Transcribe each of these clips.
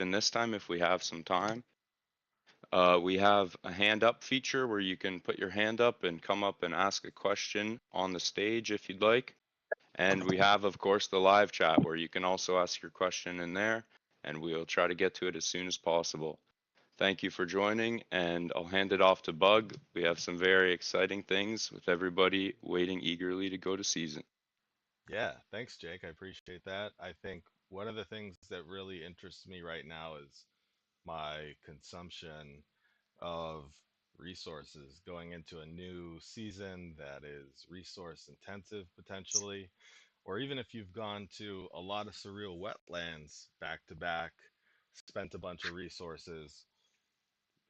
in this time if we have some time. We have a hand up feature where you can put your hand up and come up and ask a question on the stage if you'd like. And we have, of course, the live chat where you can also ask your question in there, and we'll try to get to it as soon as possible. Thank you for joining, and I'll hand it off to Bug. We have some very exciting things with everybody waiting eagerly to go to season. Yeah, thanks, Jake. I appreciate that. I think one of the things that really interests me right now is my consumption of resources going into a new season that is resource intensive potentially, or even if you've gone to a lot of surreal wetlands back to back, spent a bunch of resources,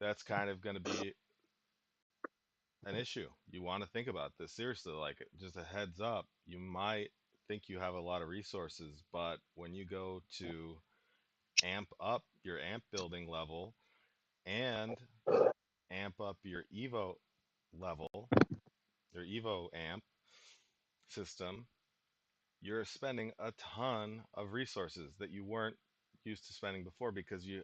that's kind of going to be an issue. You want to think about this seriously, like just a heads up, you might think you have a lot of resources, but when you go to amp up your amp building level and amp up your Evo level, your Evo amp system, you're spending a ton of resources that you weren't used to spending before because you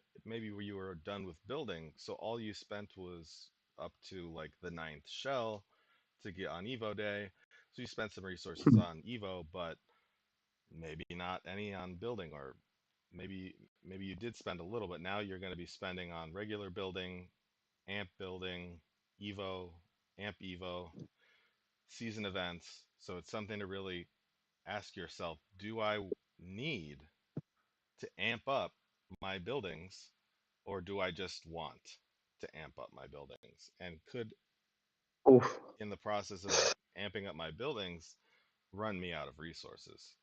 were done with building, so all you spent was up to like the ninth shell to get on Evo day. So you spent some resources on Evo, but maybe not any on building, or maybe you did spend a little, but now you're going to be spending on regular building, amp building, Evo, amp Evo, season events. So it's something to really ask yourself, do I need to amp up my buildings, or do I just want to amp up my buildings? And could, Oof. in the process of amping up my buildings, run me out of resources?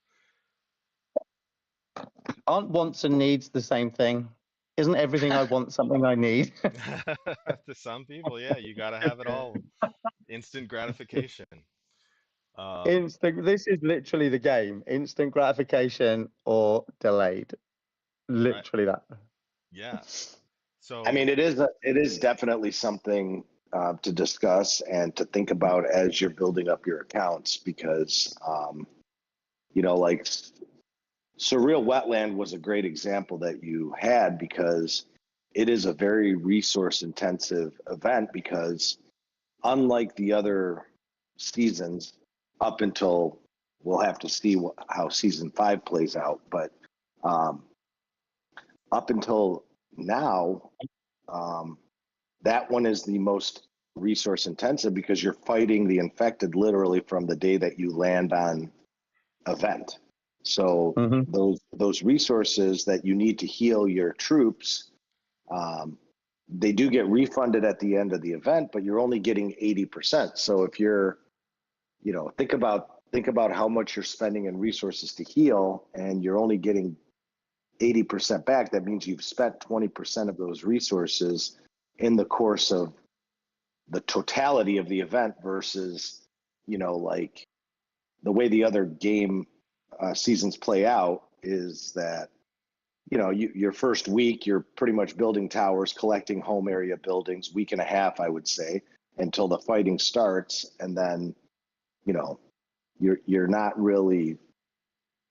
Aren't wants and needs the same thing? Isn't everything I want something I need? To some people, yeah, you got to have it all. Instant gratification. Um, Instant. This is literally the game. Instant gratification or delayed. right. Literally that. Yeah. I So, mean, it is definitely something to discuss and to think about as you're building up your accounts because, like Surreal Wetland was a great example that you had because it is a very resource intensive event because unlike the other seasons up until we'll have to see how season 5 plays out, but um, up until now, um, that one is the most resource intensive because you're fighting the infected literally from the day that you land on event. So Hmm. those resources that you need to heal your troops, um, they do get refunded at the end of the event, but you're only getting 80%. So if you're, think about how much you're spending in resources to heal, and you're only getting 80% back. That means you've spent 20% of those resources in the course of the totality of the event versus, like the way the other game seasons play out is that, your first week, you're pretty much building towers, collecting home area buildings, week and a half, I would say, until the fighting starts. And then, you know, you're not really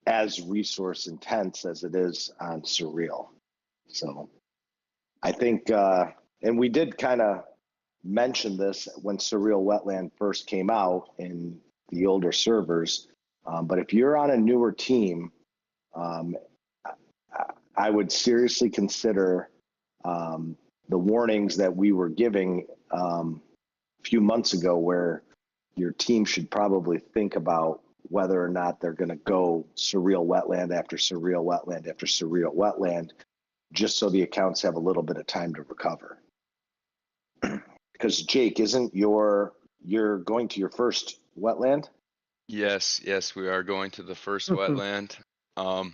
as resource intense as it is on Surreal. So I think, and we did kind of mention this when Surreal Wetland first came out in the older servers. But if you're on a newer team, um, I would seriously consider the warnings that we were giving a few months ago, where your team should probably think about whether or not they're going to go Surreal Wetland after Surreal Wetland after Surreal Wetland, just so the accounts have a little bit of time to recover. Because Jake, isn't you're going to your first wetland? Yes, we are going to the first wetland. Um,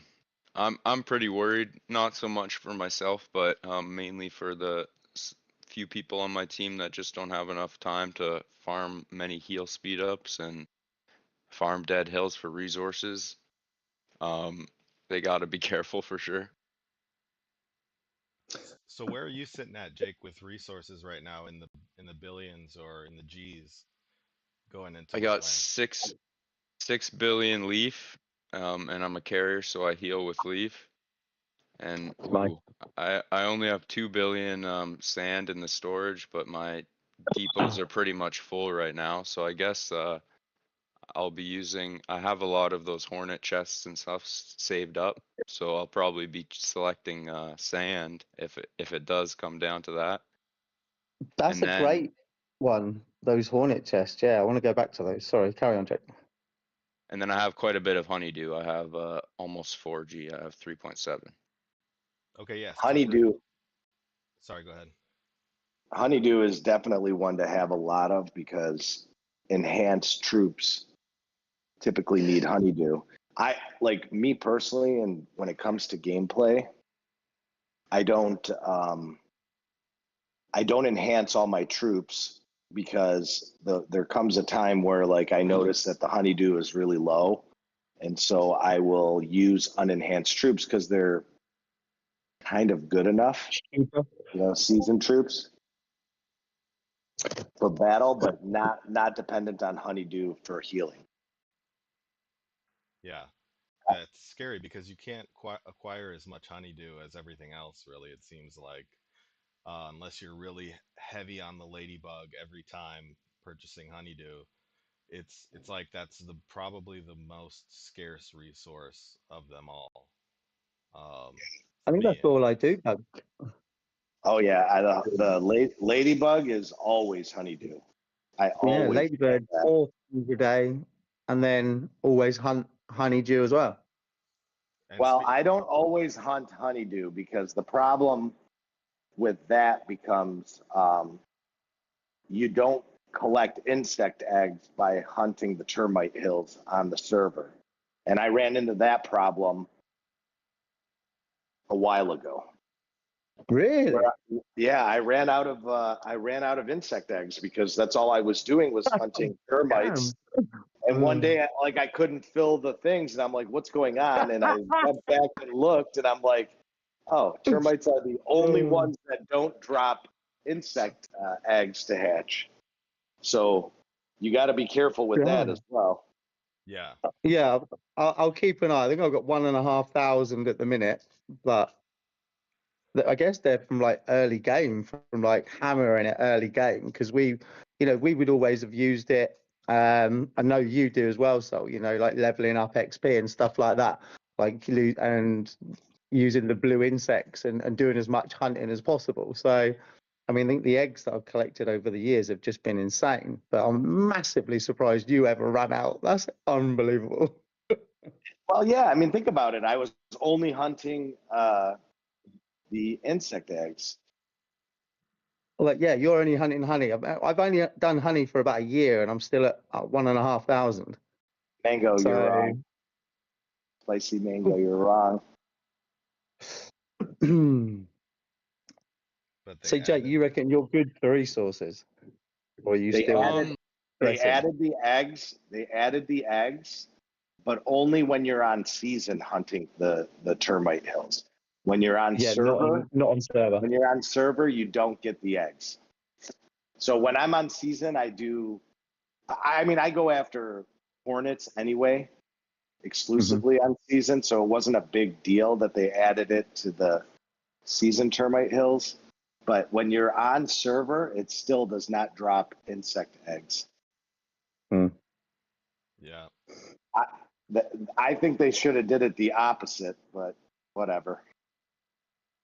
I'm pretty worried, not so much for myself, but mainly for the few people on my team that just don't have enough time to farm many heal speed ups and farm dead hills for resources. Um, they got to be careful for sure. so where are you sitting at, Jake, with resources right now in the billions or in the G's going into I got wetland? six billion leaf, and I'm a carrier, so I heal with leaf. And Nice. ooh, I only have 2 billion sand in the storage, but my depots are pretty much full right now. So I guess I'll be using. I have a lot of those hornet chests and stuff saved up, so I'll probably be selecting sand if it does come down to that. That's And a then great one. Those hornet chests. Yeah, I want to go back to those. Sorry, carry on, Jake. and then I have quite a bit of honeydew. I have almost 4G. I have 3.7. Okay, yes. Honeydew. Sorry, go ahead. Honeydew is definitely one to have a lot of because enhanced troops typically need honeydew. I like me personally, and when it comes to gameplay, I don't enhance all my troops because there comes a time where like I notice that the honeydew is really low, and so I will use unenhanced troops because they're kind of good enough, seasoned troops for battle, but not dependent on honeydew for healing. Yeah. It's scary because you can't acquire as much honeydew as everything else, really, it seems like. Unless you're really heavy on the ladybug every time purchasing honeydew. It's like that's probably the most scarce resource of them all. I For think me that's all I anyways. do, Doug. Oh yeah, the ladybug is always honeydew. I Yeah, always ladybird, that. 4 times a day, and then always hunt honeydew as well. And Well, I don't always hunt honeydew because the problem with that becomes you don't collect insect eggs by hunting the termite hills on the server. And I ran into that problem a while ago. Really? Yeah, I ran out of insect eggs because that's all I was doing was hunting termites. And one day, I couldn't fill the things, and I'm like, "What's going on?" And I went back and looked, and I'm like, "Oh, termites are the only ones that don't drop insect eggs to hatch." So you got to be careful with that as well. yeah. Yeah, I'll keep an eye. I think I've got 1,500 at the minute, but I guess they're from like early game, from like hammering it early game, because we would always have used it. I know you do as well, so like leveling up XP and stuff like that, and using the blue insects and doing as much hunting as possible. So, I mean, I think the eggs that I've collected over the years have just been insane. But I'm massively surprised you ever ran out. That's unbelievable. Well, yeah, I mean, think about it. I was only hunting the insect eggs. Like, yeah, you're only hunting honey. I've only done honey for about a year, and I'm still at 1,500. Mango, So, you're wrong. Spicy mango, you're wrong. But they so Jake, you reckon you're good for resources, or are you They still? added the eggs. They added the eggs, but only when you're on season hunting the termite hills. When you're on server, not on server. when you're on server, you don't get the eggs. So when I'm on season, I do. I mean, I go after hornets anyway, exclusively on season. So it wasn't a big deal that they added it to the season termite hills. But when you're on server, it still does not drop insect eggs. Yeah. I think they should have did it the opposite, but whatever.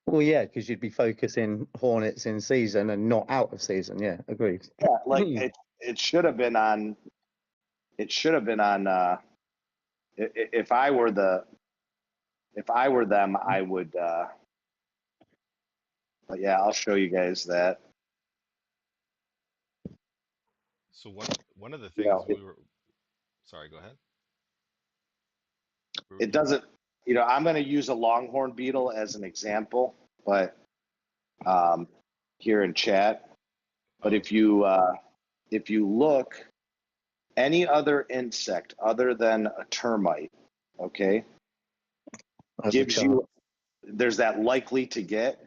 Well, yeah, because you'd be focusing hornets in season and not out of season. Yeah, agreed. Yeah, like it should have been on. It should have been on. If I were them, I would. But yeah, I'll show you guys that. So one of the things we were. Sorry, go ahead. It doesn't. I'm going to use a longhorn beetle as an example, but here in chat. But if you look, any other insect other than a termite, okay, gives you. There's that likely to get.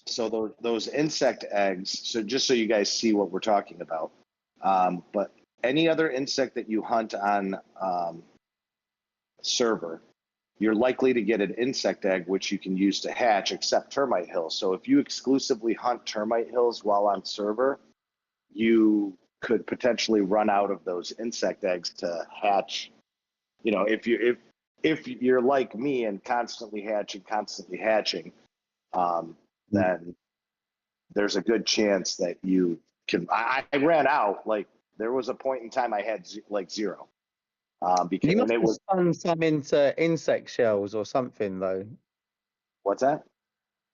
So those insect eggs. So just so you guys see what we're talking about, but any other insect that you hunt on server you're likely to get an insect egg, which you can use to hatch, except termite hills. So if you exclusively hunt termite hills while on server, you could potentially run out of those insect eggs to hatch. You know, if you're like me and constantly hatching, then there's a good chance that you can. I ran out. Like there was a point in time I had like zero. Because You must and it have was spun some into insect shells or something, though. what's that?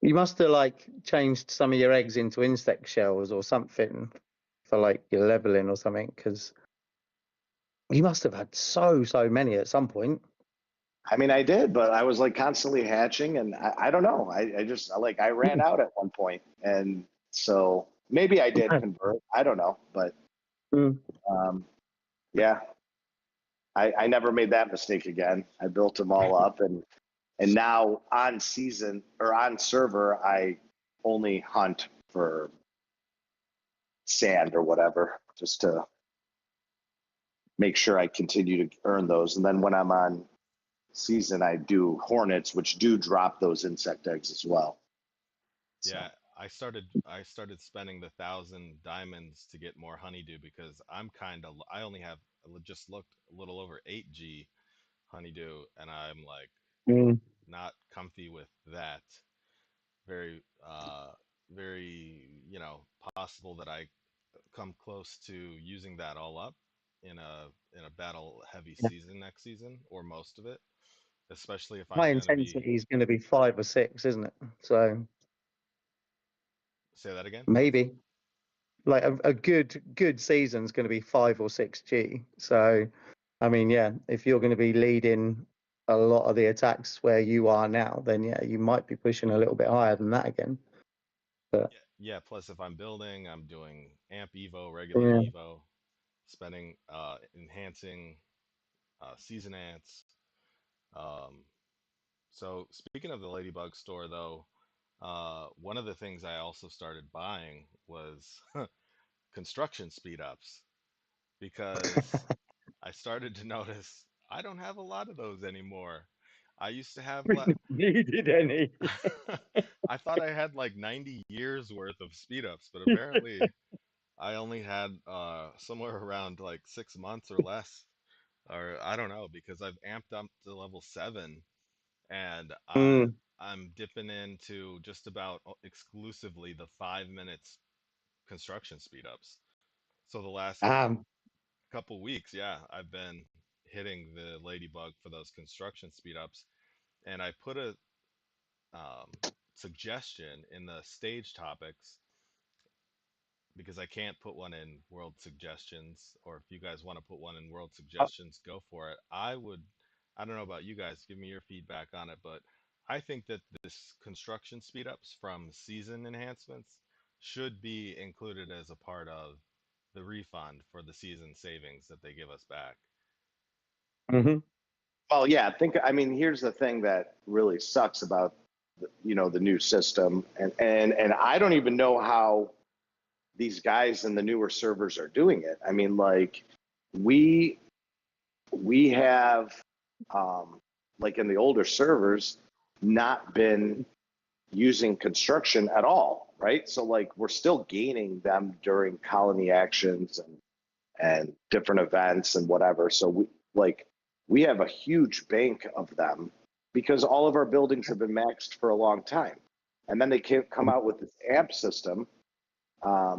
You must have like changed some of your eggs into insect shells or something for like your leveling or something, because you must have had so many at some point. I mean, I did, but I was like constantly hatching, and I don't know. I just like I ran out at one point, and so maybe I did convert. I don't know, but Mm. yeah, I never made that mistake again. I built them all up, and now on season or on server, I only hunt for sand or whatever, just to make sure I continue to earn those. And then when I'm on season, I do hornets, which do drop those insect eggs as well. So, Yeah, I started spending the 1,000 diamonds to get more honeydew because I only have just looked a little over 8G honeydew, and I'm like Mm. not comfy with that. Very very, possible that I come close to using that all up in a battle heavy Yeah. season next season, or most of it, especially if High I'm going to be. intensity is going to be 5 or 6, isn't it? So Say that again. maybe like a good season's going to be 5 or 6G. So I mean, yeah, if you're going to be leading a lot of the attacks where you are now, then yeah, you might be pushing a little bit higher than that again. But Yeah, plus if I'm building, I'm doing amp evo, regular yeah, evo, spending enhancing season ants. Um, so speaking of the Ladybug store though, one of the things I also started buying was construction speed ups, because I started to notice I don't have a lot of those anymore. I used to have needed any. I thought I had like 90 years worth of speed ups, but apparently I only had somewhere around like 6 months or less, or I don't know, because I've amped up to level 7, and Mm. I'm dipping into just about exclusively the 5 minutes construction speed ups. So the last couple weeks, yeah, I've been hitting the Ladybug for those construction speed ups, and I put a suggestion in the stage topics, because I can't put one in world suggestions, or if you guys want to put one in world suggestions, go for it. I don't know about you guys, give me your feedback on it, but I think that this construction speed ups from season enhancements should be included as a part of the refund for the season savings that they give us back. Mm-hmm. well, yeah, I mean, here's the thing that really sucks about the new system, and I don't even know how these guys in the newer servers are doing it. I mean, like we have like in the older servers not been using construction at all, right? So like we're still gaining them during colony actions and different events and whatever. So we have a huge bank of them because all of our buildings have been maxed for a long time. And then they can't come out with this amp system.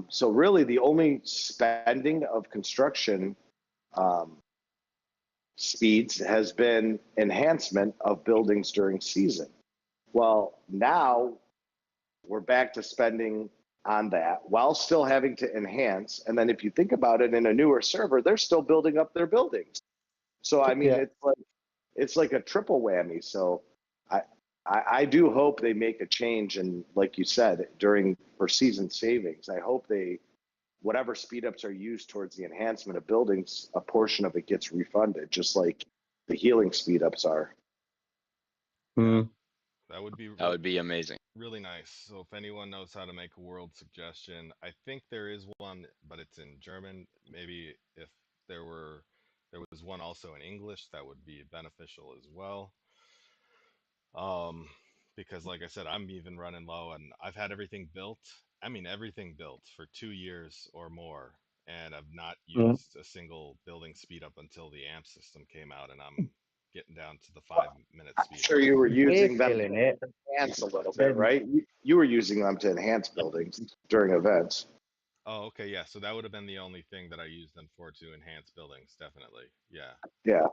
So really the only spending of construction speeds has been enhancement of buildings during season. Well, now we're back to spending on that while still having to enhance. And then if you think about it, in a newer server, they're still building up their buildings. So I mean, Yeah. it's like a triple whammy. So I do hope they make a change, and like you said, for season savings, I hope whatever speed ups are used towards the enhancement of buildings, a portion of it gets refunded, just like the healing speed ups are. Mm. That would be That would be amazing. really nice. So if anyone knows how to make a world suggestion, I think there is one, but it's in German. Maybe if there was one also in English, that would be beneficial as well. Because like I said, I'm even running low, and I've had everything built. I mean, everything built for 2 years or more, and I've not Mm. used a single building speed up until the AMP system came out, and I'm getting down to the Well, 5 minute I'm speed sure ups. you were We're using them feeling it. to enhance a little bit, Then right? You were using them to enhance buildings during events. Oh, okay, yeah. So that would have been the only thing that I used them for, to enhance buildings, definitely. Yeah. Yeah.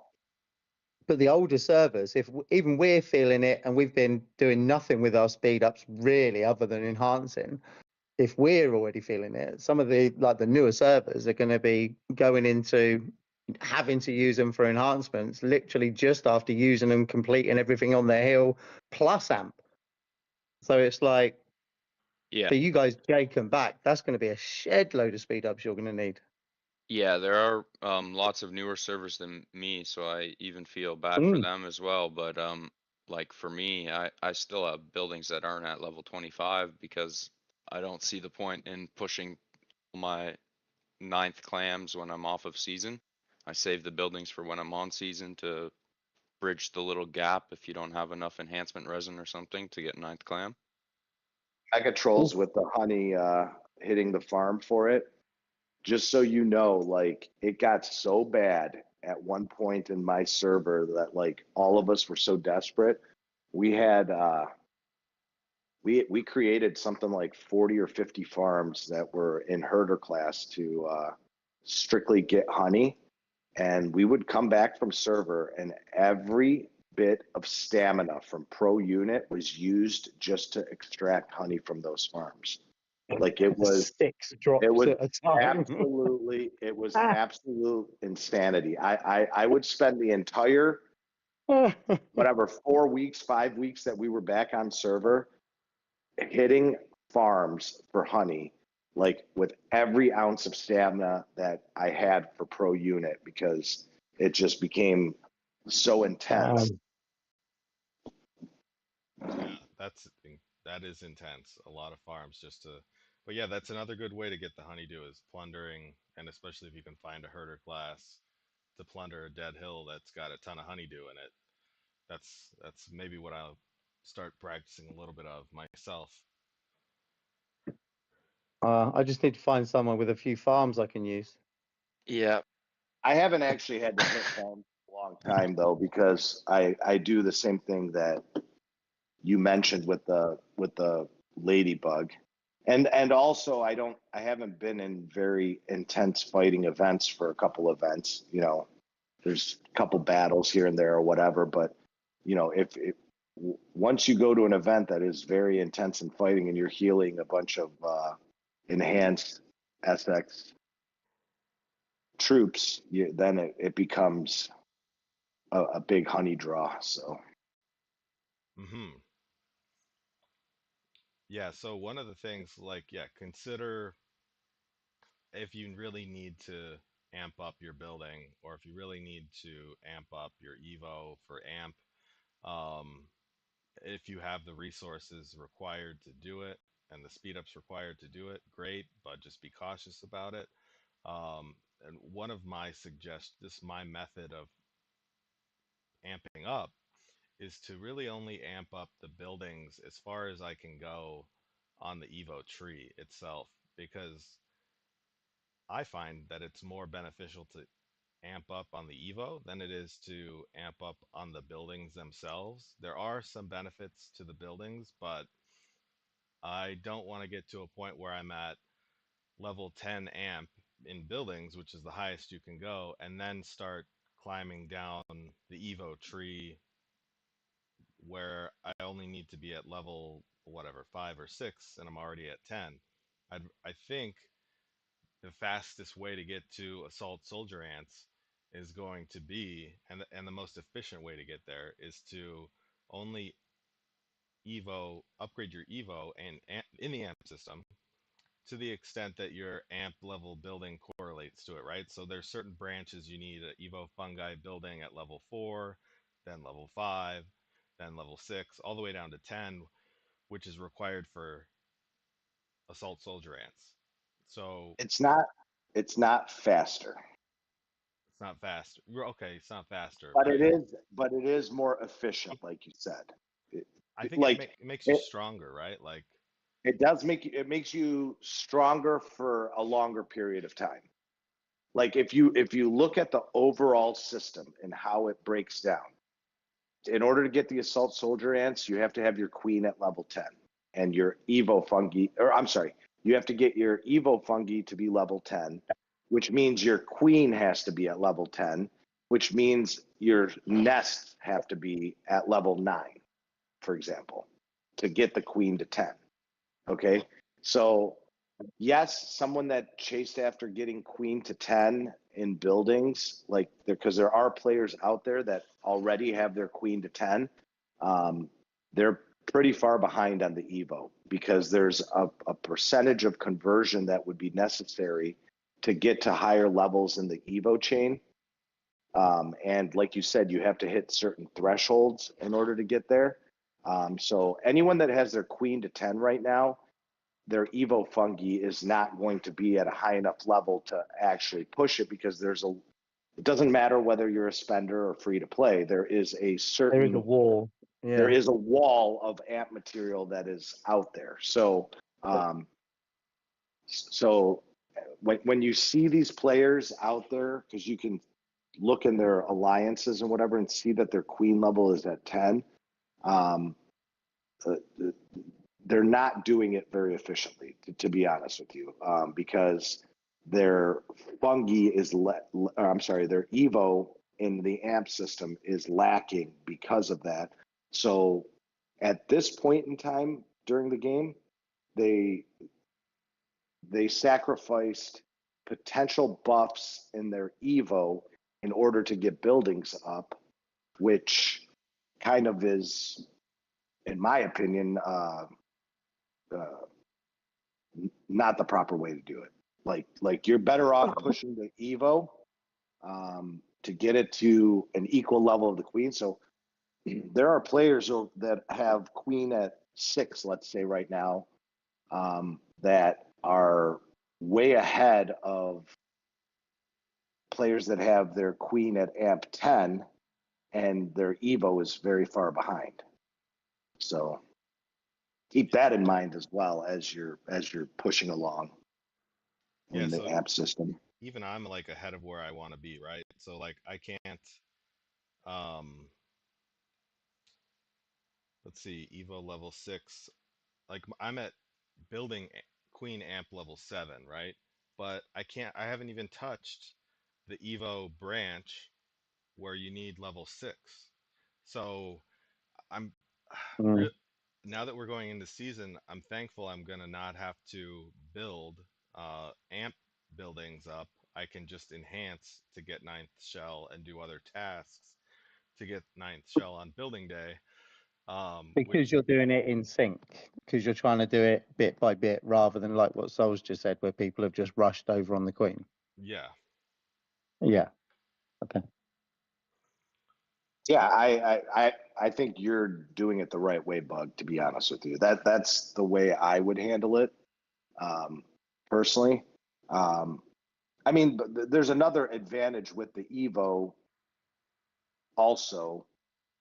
but the older servers, if even we're feeling it, and we've been doing nothing with our speed ups really, other than enhancing. If we're already feeling it, some of the newer servers are going to be going into having to use them for enhancements literally just after using them, completing everything on their hill plus amp. So it's like Yeah. for you guys, Jake and back, that's going to be a shed load of speed ups you're going to need. Yeah, there are lots of newer servers than me, so I even feel bad for Mm. them as well. But like for me, I still have buildings that aren't at level 25 because I don't see the point in pushing my 9th clams when I'm off of season. I save the buildings for when I'm on season to bridge the little gap if you don't have enough enhancement resin or something to get 9th clam. Mega trolls with the honey hitting the farm for it. Just so you know, like it got so bad at one point in my server that like all of us were so desperate. We had we created something like 40 or 50 farms that were in herder class to strictly get honey. And we would come back from server and every bit of stamina from pro unit was used just to extract honey from those farms. Like it was 6 drops it was at a time. absolute insanity. I would spend the entire whatever 4 weeks, 5 weeks that we were back on server hitting farms for honey, like with every ounce of stamina that I had for pro unit, because it just became so intense. Yeah, that is intense. A lot of farms just to, but yeah, that's another good way to get the honeydew is plundering, and especially if you can find a herder class to plunder a dead hill that's got a ton of honeydew in it. That's maybe what I'll start practicing a little bit of myself. I just need to find someone with a few farms I can use. Yeah. I haven't actually had to hit farms in a long time though, because I do the same thing that you mentioned with the ladybug. And also I haven't been in very intense fighting events for a couple events. You know, there's a couple battles here and there or whatever, but you know, if once you go to an event that is very intense in fighting and you're healing a bunch of enhanced SX troops, then it becomes a big honey draw. So Mm-hmm. Yeah, so one of the things, like, yeah, consider if you really need to amp up your building, or if you really need to amp up your Evo for amp, um, if you have the resources required to do it and the speed ups required to do it, great, but just be cautious about it. And one of my my method of amping up is to really only amp up the buildings as far as I can go on the Evo tree itself, because I find that it's more beneficial to amp up on the Evo than it is to amp up on the buildings themselves. There are some benefits to the buildings, but I don't want to get to a point where I'm at level 10 amp in buildings, which is the highest you can go, and then start climbing down the Evo tree where I only need to be at level whatever 5 or 6 and I'm already at 10. I think the fastest way to get to assault soldier ants is going to be, and the most efficient way to get there is to only upgrade your Evo and in the amp system to the extent that your amp level building correlates to it, right? So there's certain branches you need an Evo fungi building at level 4, then level 5, then level 6, all the way down to 10, which is required for assault soldier ants. So it's not faster, it's not faster. Okay, it's not faster, but right? it is more efficient, like you said. I think like it makes you it, stronger, right? Like, it does make you, it makes you stronger for a longer period of time. Like if you look at the overall system and how it breaks down, in order to get the assault soldier ants, you have to have your queen at level 10 and your evo fungi, or I'm sorry, you have to get your evo fungi to be level 10, which means your queen has to be at level 10, which means your nests have to be at level 9, for example, to get the queen to 10. Okay. So yes, someone that chased after getting queen to 10 in buildings, like because there are players out there that already have their queen to 10. They're pretty far behind on the Evo because there's a percentage of conversion that would be necessary to get to higher levels in the Evo chain. And like you said, you have to hit certain thresholds in order to get there. So anyone that has their queen to 10 right now, their evo fungi is not going to be at a high enough level to actually push it because it doesn't matter whether you're a spender or free to play. There is a wall. Yeah. there is a wall of amp material that is out there. So, so when you see these players out there, because you can look in their alliances and whatever and see that their queen level is at 10, they're not doing it very efficiently, to be honest with you, because their fungi is, their Evo in the AMP system is lacking because of that. So at this point in time during the game, they sacrificed potential buffs in their Evo in order to get buildings up, which kind of is, in my opinion, not the proper way to do it. Like you're better off pushing the Evo to get it to an equal level of the queen. So there are players that have queen at 6, let's say right now, that are way ahead of players that have their queen at amp 10 and their Evo is very far behind. So keep that in mind as well as you're pushing along in the amp system. Even I'm like ahead of where I want to be, right? So like I can't let's see, Evo level 6. Like I'm at building queen amp level 7, right? But I haven't even touched the Evo branch where you need level 6. So I'm now that we're going into season, I'm thankful I'm gonna not have to build amp buildings up. I can just enhance to get 9th shell and do other tasks to get 9th shell on building day. Because you're doing it in sync, because you're trying to do it bit by bit rather than like what Souls just said, where people have just rushed over on the queen. Yeah. Yeah. Okay. Yeah, I think you're doing it the right way, Bug, to be honest with you. That's the way I would handle it, personally. I mean, there's another advantage with the Evo also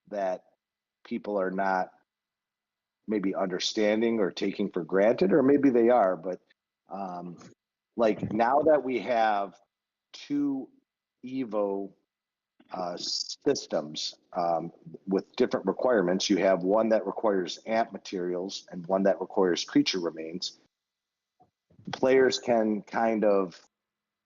that people are not maybe understanding or taking for granted, or maybe they are, but like now that we have 2 Evo systems with different requirements. You have one that requires amp materials and one that requires creature remains. Players can kind of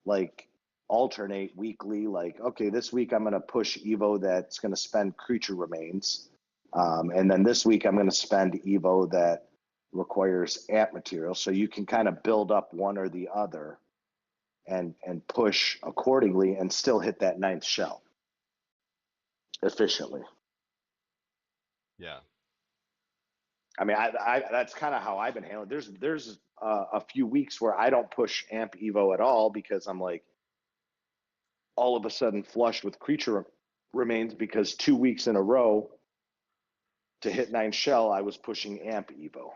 like alternate weekly, like, okay, this week I'm going to push Evo that's going to spend creature remains. And then this week I'm going to spend Evo that requires amp material. So you can kind of build up one or the other and push accordingly and still hit that 9th shell efficiently. Yeah. I mean, I that's kind of how I've been handling. There's a few weeks where I don't push amp Evo at all because I'm like all of a sudden flushed with creature remains because 2 weeks in a row to hit 9 shell, I was pushing amp Evo.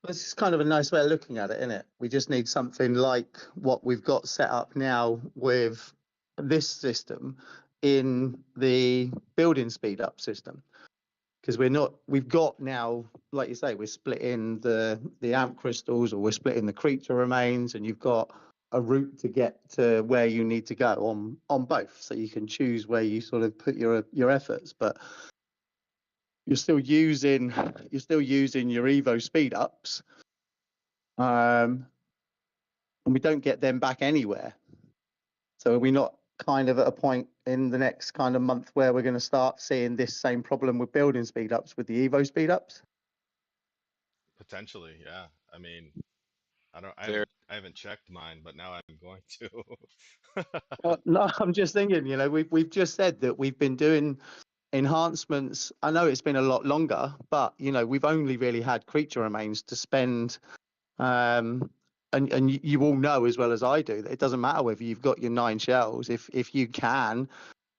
This is kind of a nice way of looking at it, isn't it? We just need something like what we've got set up now with this system in the building speed up system, because we've got now, like you say, we're splitting the amp crystals, or we're splitting the creature remains, and you've got a route to get to where you need to go on both, so you can choose where you sort of put your efforts. But you're still using your Evo speed ups, and we don't get them back anywhere. So are we not kind of at a point in the next kind of month where we're going to start seeing this same problem with building speed ups with the Evo speed ups? Potentially, yeah. I mean, I There, haven't checked mine, but now I'm going to. No, I'm just thinking, we've just said that we've been doing enhancements. I know it's been a lot longer, but we've only really had creature remains to spend. And you all know as well as I do that it doesn't matter whether you've got your 9 shells. If you can,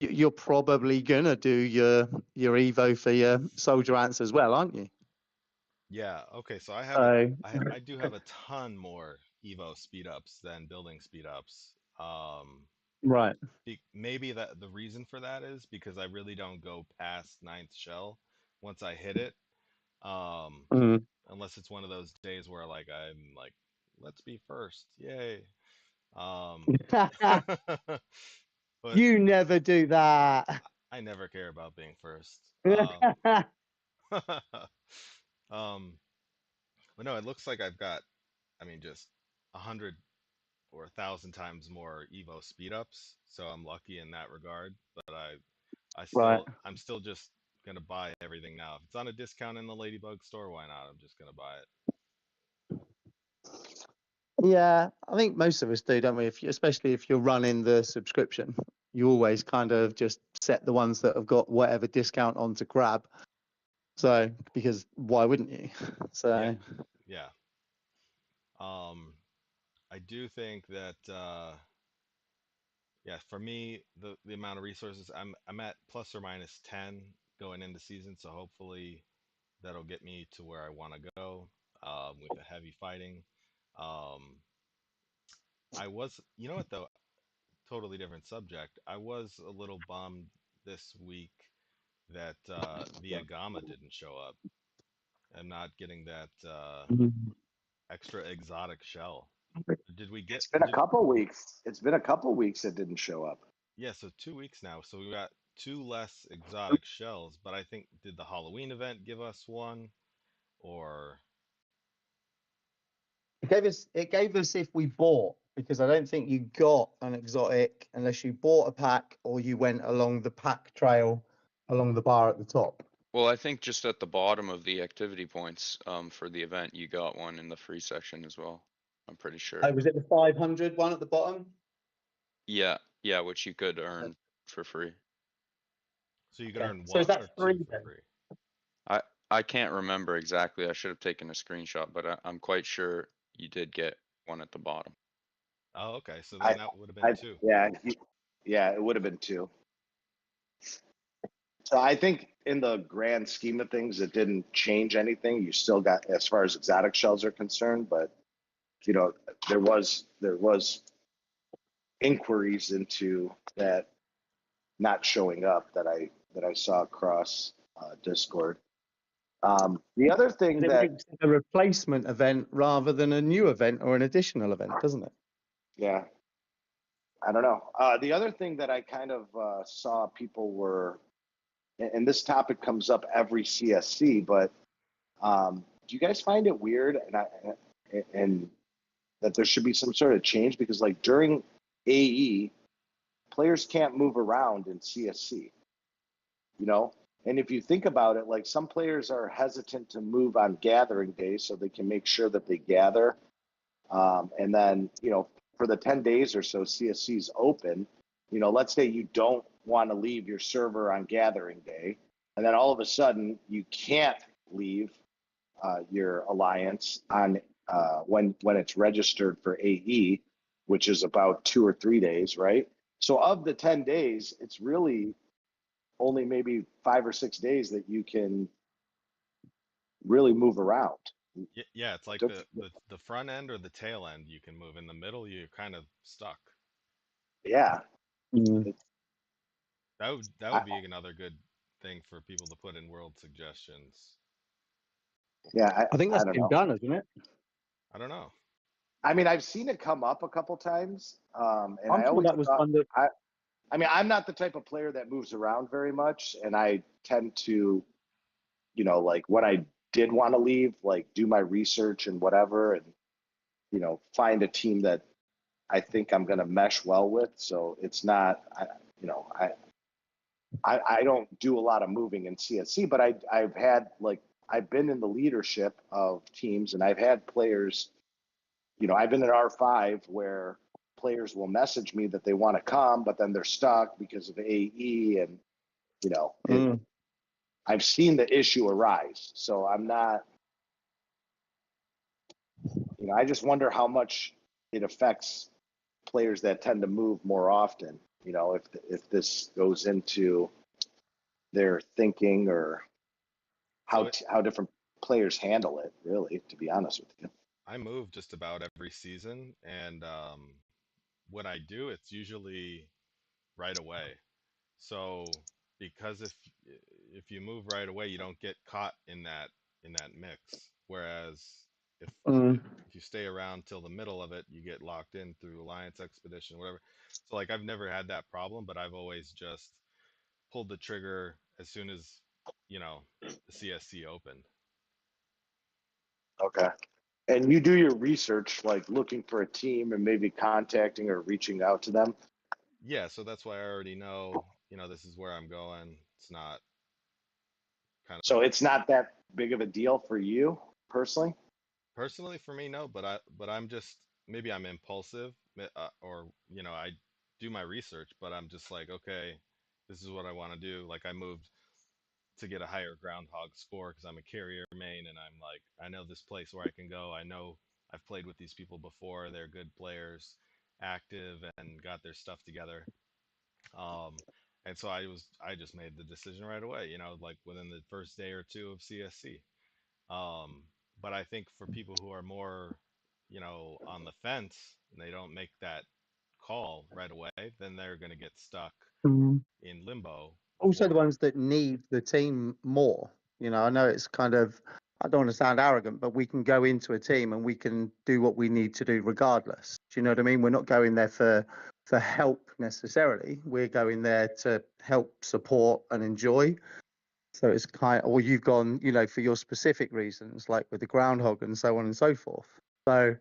you're probably gonna do your Evo for your soldier ants as well, aren't you? Yeah, okay, so So I do have a ton more Evo speed ups than building speed ups. right. Maybe that the reason for that is because I really don't go past ninth shell once I hit it. Um, Mm. unless it's one of those days where like I'm like, let's be first, yay. Um, but You never do that. I never care about being first. Right. Um, but no, it looks like I've got, I mean, just 100 or 1,000 times more Evo speed ups, so I'm lucky in that regard. But I'm still just gonna buy everything now. If it's on a discount in the Ladybug store, why not? I'm just gonna buy it. Yeah, I think most of us do, don't we? Especially if you're running the subscription, you always kind of just set the ones that have got whatever discount on to grab. So, because why wouldn't you? So, Yeah. I do think that yeah, for me, the amount of resources I'm at plus or minus 10 going into season, so hopefully that'll get me to where I want to go with the heavy fighting. Um, I was, you know what though, totally different subject. I was a little bummed this week that the Agama didn't show up. I'm not getting that extra exotic shell. Did we get? It's been a couple weeks. It's been a couple weeks it didn't show up. Yeah, so 2 weeks now. So we got two less exotic shells, but I think did the Halloween event give us one, or it gave us if we bought, because I don't think you got an exotic unless you bought a pack or you went along the pack trail along the bar at the top. well, I think just at the bottom of the activity points, for the event, you got one in the free section as well. I'm pretty sure. Oh, was it the 500 one at the bottom? Yeah, yeah, which you could earn for free. so you could earn So is one that or free two for then? free? I can't remember exactly. I should have taken a screenshot, but I'm quite sure you did get one at the bottom. Oh, okay. So I- then that would have been two. Yeah, it would have been 2. So I think in the grand scheme of things, it didn't change anything. You still got, as far as exotic shells are concerned, but there was inquiries into that not showing up that I saw across Discord. The other thing It that makes it a replacement event rather than a new event or an additional event, doesn't it? yeah, I don't know. The other thing that I kind of saw people were, and this topic comes up every CSC, but do you guys find it weird and that there should be some sort of change? Because like during AE, players can't move around in CSC, and if you think about it, like some players are hesitant to move on gathering day so they can make sure that they gather. And then, for the 10 days or so CSC is open, let's say you don't want to leave your server on gathering day, and then all of a sudden you can't leave your alliance on when it's registered for AE, which is about 2 or 3 days, right? So of the 10 days, it's really only maybe 5 or 6 days that you can really move around. Yeah, it's like the front end or the tail end you can move. In the middle, you're kind of stuck. Yeah. Mm. That I, would be another good thing for people to put in world suggestions. yeah, I think I that's don't been know. done, hasn't it? I don't know. I mean, I've seen it come up a couple times, and I'm I sure always that was thought one that. I mean, I'm not the type of player that moves around very much, and I tend to, like when I did want to leave, like do my research and whatever, and find a team that I think I'm going to mesh well with. So it's not, you know, I don't do a lot of moving in CSC, but I've had like I've been in the leadership of teams, and I've had players. I've been at R5 where players will message me that they want to come, but then they're stuck because of AE, and Mm. I've seen the issue arise. So I'm not, I just wonder how much it affects players that tend to move more often. If this goes into their thinking, or So how different players handle it. Really, to be honest with you. I move just about every season, and when I do, it's usually right away. So because if you move right away, you don't get caught in that mix. Whereas if Mm. if you stay around till the middle of it, you get locked in through Alliance Expedition, whatever. So like I've never had that problem, but I've always just pulled the trigger as soon as the CSC opened. Okay. And you do your research, like looking for a team and maybe contacting or reaching out to them. Yeah, so that's why I already know, this is where I'm going. It's not kind of So it's not that big of a deal for you personally. personally for me, no, but I'm just maybe I'm impulsive, or I do my research, but I'm just like, okay, this is what I want to do. Like I moved to get a higher groundhog score because I'm a carrier main, and I'm like, I know this place where I can go. I know I've played with these people before. They're good players, active, and got their stuff together. Um, and so I just made the decision right away, like within the first day or two of CSC. Um, but I think for people who are more, on the fence and they don't make that call right away, then they're going to get stuck Mm. in limbo Also, the for, ones that need the team more. I know it's kind of. I don't want to sound arrogant, but we can go into a team and we can do what we need to do regardless. Do you know what I mean? We're not going there for help necessarily. We're going there to help, support, and enjoy. So it's or you've gone, for your specific reasons, like with the groundhog and so on and so forth. So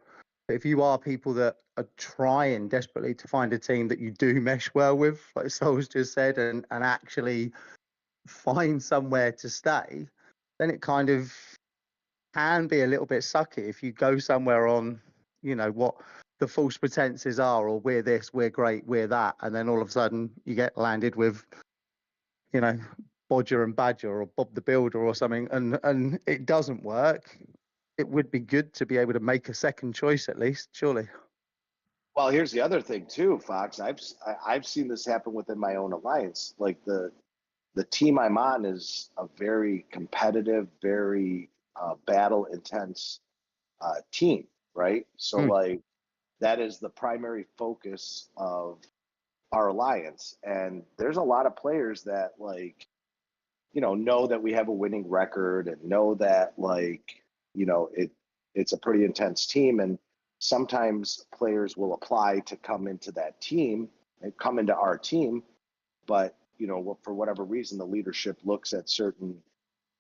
if you are people that are trying desperately to find a team that you do mesh well with, like Souls just said, and actually find somewhere to stay, then it kind of can be a little bit sucky if you go somewhere on, what the false pretenses are, or we're this, we're great, we're that, and then all of a sudden you get landed with, Bodger and Badger or Bob the Builder or something, and it doesn't work. It would be good to be able to make a second choice at least, surely. Well, here's the other thing too, Fox. I've seen this happen within my own alliance. Like the team I'm on is a very competitive, very battle intense team, right? So Mm. like that is the primary focus of our alliance, and there's a lot of players that like know that we have a winning record, and know that like it's a pretty intense team, and sometimes players will apply to come into that team and come into our team, but for whatever reason the leadership looks at certain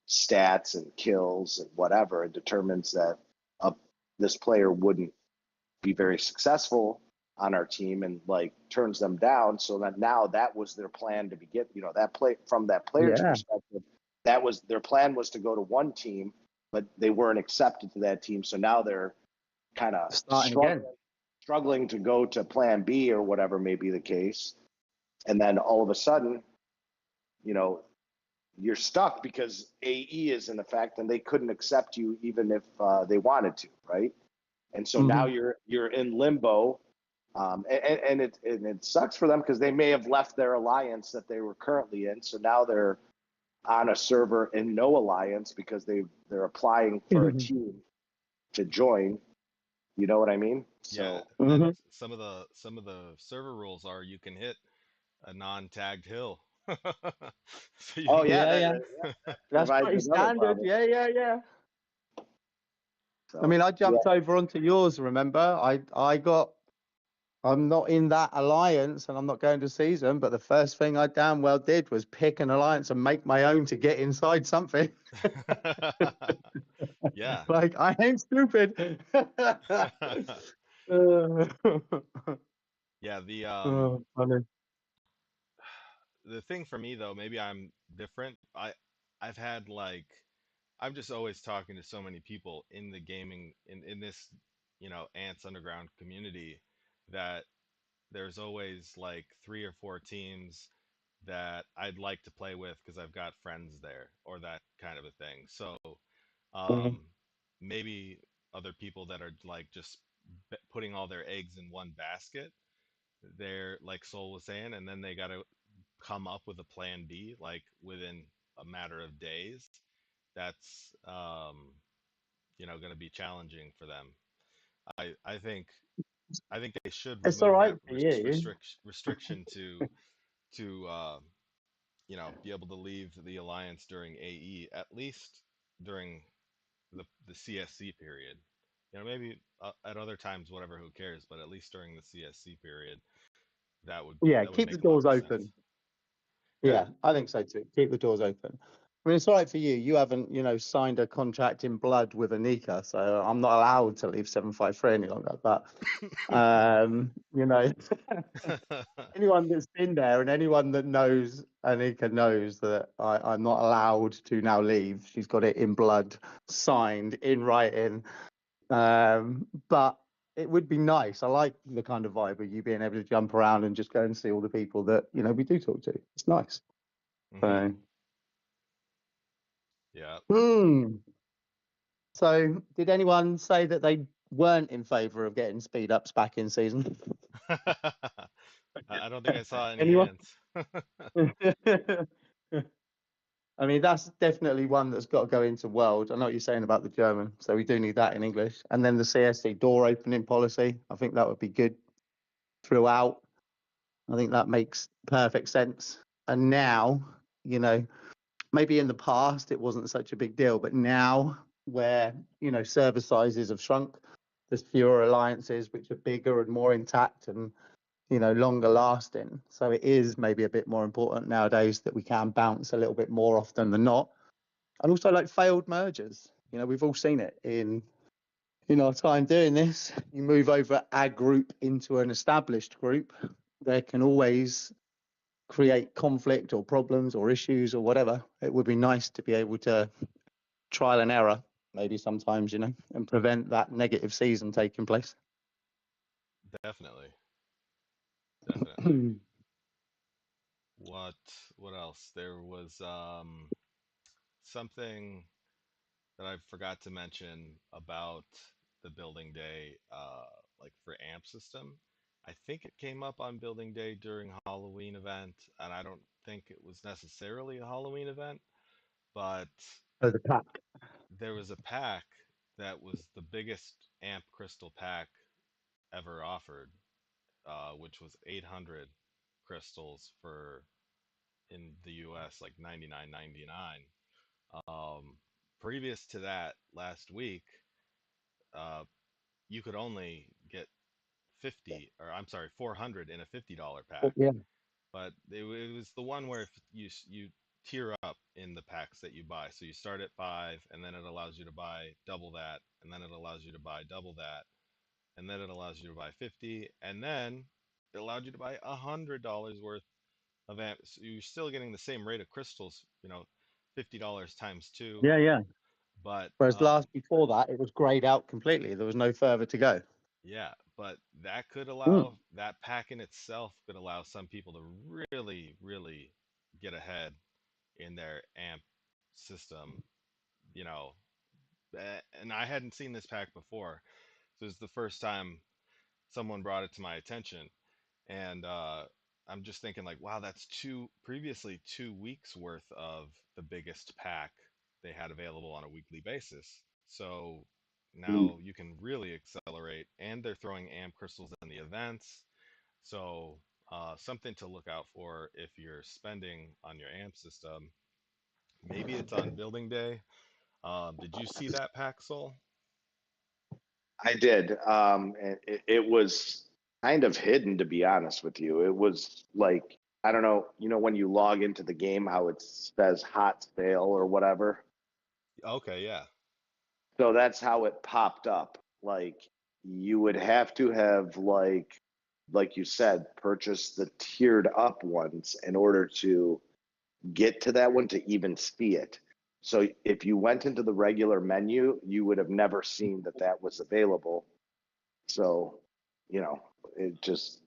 stats and kills and whatever and determines that this player wouldn't be very successful on our team, and like turns them down. So that now that was their plan to begin, that play from that player's Yeah. perspective, that was their plan, was to go to one team, but they weren't accepted to that team. So now they're kind of Starting again. struggling to go to plan B or whatever may be the case. And then all of a sudden, you're stuck because AE is in effect and they couldn't accept you even if they wanted to, right? And so now you're in limbo, and it sucks for them because they may have left their alliance that they were currently in, so now they're on a server in no alliance because they're applying for a team to join. You know what I mean? yeah. So And then some of the server rules are you can hit a non-tagged hill. So you Oh can yeah, Yeah, get yeah. that That's provides pretty another standard. problem. Yeah. I So mean, I yeah, jumped over onto yours. Remember, I'm not in that alliance, and I'm not going to season. But the first thing I damn well did was pick an alliance and make my own to get inside something. yeah. Like I ain't stupid. Yeah, Funny. the thing for me though, maybe I'm different. I've had like I'm just always talking to so many people in the gaming in this, Ants Underground community that there's always like 3 or 4 teams that I'd like to play with because I've got friends there or that kind of a thing. So Mhm. um, maybe other people that are like just putting all their eggs in one basket. They're like Soul was saying, and then they got to come up with a plan B like within a matter of days. That's going to be challenging for them. I think they should It's all remove right that for you. restriction to be able to leave the alliance during AE at least during the CSC period. Maybe at other times, whatever, who cares? But at least during the CSC period, that would Yeah, that would keep the make a lot doors of sense. open. Yeah. Yeah, I think so too. Keep the doors open. I mean, it's all right for you. You haven't, signed a contract in blood with Anika, so I'm not allowed to leave 753 any longer. But anyone that's been there and anyone that knows Anika knows that I'm not allowed to now leave. She's got it in blood, signed in writing. But it would be nice. I like the kind of vibe of you being able to jump around and just go and see all the people that we do talk to. It's nice. Hmm. So, Yeah. hmm. So, did anyone say that they weren't in favour of getting speed ups back in season? I don't think I saw any Anyone? hands. I mean, that's definitely one that's got to go into World. I know what you're saying about the German, so we do need that in English. And then the CSC door opening policy, I think that would be good throughout. I think that makes perfect sense. And now, maybe in the past it wasn't such a big deal, but now where, server sizes have shrunk, there's fewer alliances which are bigger and more intact and, longer lasting. So it is maybe a bit more important nowadays that we can bounce a little bit more often than not. And also like failed mergers. We've all seen it in our time doing this. You move over a group into an established group, there can always create conflict or problems or issues or whatever. It would be nice to be able to trial and error, maybe sometimes, and prevent that negative season taking place. Definitely. Definitely. What what else? There was something that I forgot to mention about the building day, like for AMP system. I think it came up on building day during Halloween event, and I don't think it was necessarily a Halloween event, but Oh, the pack. there was a pack that was the biggest AMP crystal pack ever offered, which was 800 crystals for in the US like 99.99. Previous to that, last week, uh, you could only get 50, or I'm sorry, 400 in a $50 pack. Yeah. But it was the one where if you tier up in the packs that you buy. So you start at 5, and then it allows you to buy double that, and then it allows you to buy double that, and then it allows you to buy 50, and then it allowed you to buy $100 worth of amp. So you're still getting the same rate of crystals, $50 times two. Yeah. But Whereas before that, it was grayed out completely. There was no further to go. yeah, but that could Mm. allow that pack in itself could allow some people to really, really get ahead in their amp system, you know. And I hadn't seen this pack before, so it's the first time someone brought it to my attention, and I'm just thinking like, wow, that's previously 2 weeks worth of the biggest pack they had available on a weekly basis. So now you can really accelerate, and they're throwing amp crystals in the events. So something to look out for if you're spending on your AMP system. Maybe it's on building day. Did you see that, Paxel? I did. And it was kind of hidden, to be honest with you. It was like, I don't know, when you log into the game, how it says hot sale or whatever. Okay, yeah. So that's how it popped up. Like you would have to have like you said, purchased the tiered up ones in order to get to that one to even see it. So if you went into the regular menu, you would have never seen that that was available. So, it just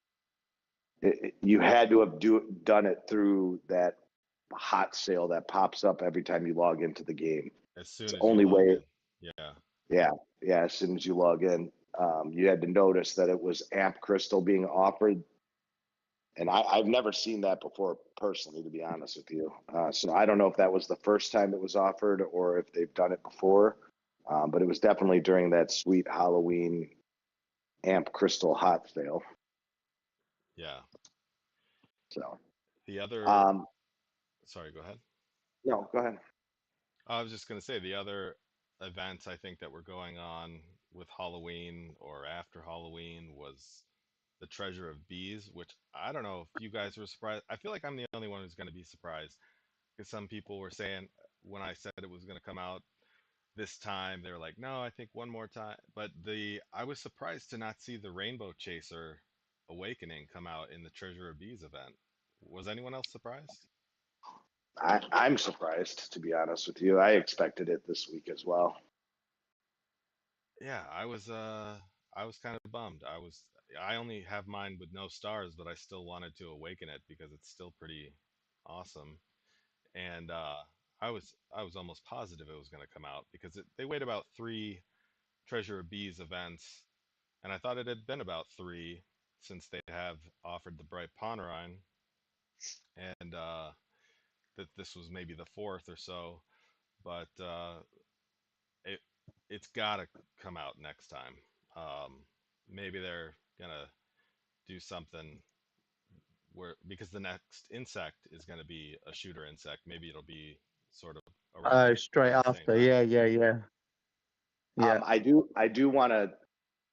you had to have done it through that hot sale that pops up every time you log into the game. As soon It's as the only you log way. in. Yeah. Yeah. As soon as you log in, you had to notice that it was Amp Crystal being offered. And I've never seen that before personally, to be honest with you. So I don't know if that was the first time it was offered or if they've done it before. But it was definitely during that sweet Halloween Amp Crystal hot sale. Yeah. So The other, sorry, go ahead. no, go ahead. I was just going to say the other events I think that were going on with Halloween or after Halloween was the Treasure of Bees, which I don't know if you guys were surprised. I feel like I'm the only one who's going to be surprised because some people were saying when I said it was going to come out this time, they were like, no, I think one more time. But I was surprised to not see the Rainbow Chaser Awakening come out in the Treasure of Bees event. Was anyone else surprised? I'm surprised, to be honest with you. I expected it this week as well. Yeah, I was kind of bummed. I only have mine with no stars, but I still wanted to awaken it because it's still pretty awesome. And I was almost positive it was going to come out because they wait about 3 Treasure of Bees events, and I thought it had been about 3 since they have offered the Bright Ponerine, and that this was maybe the 4th or so, but it it's got to come out next time. Maybe they're gonna do something where because the next insect is gonna be a shooter insect. Maybe it'll be sort of around Straight the same after. time. Yeah. I do want to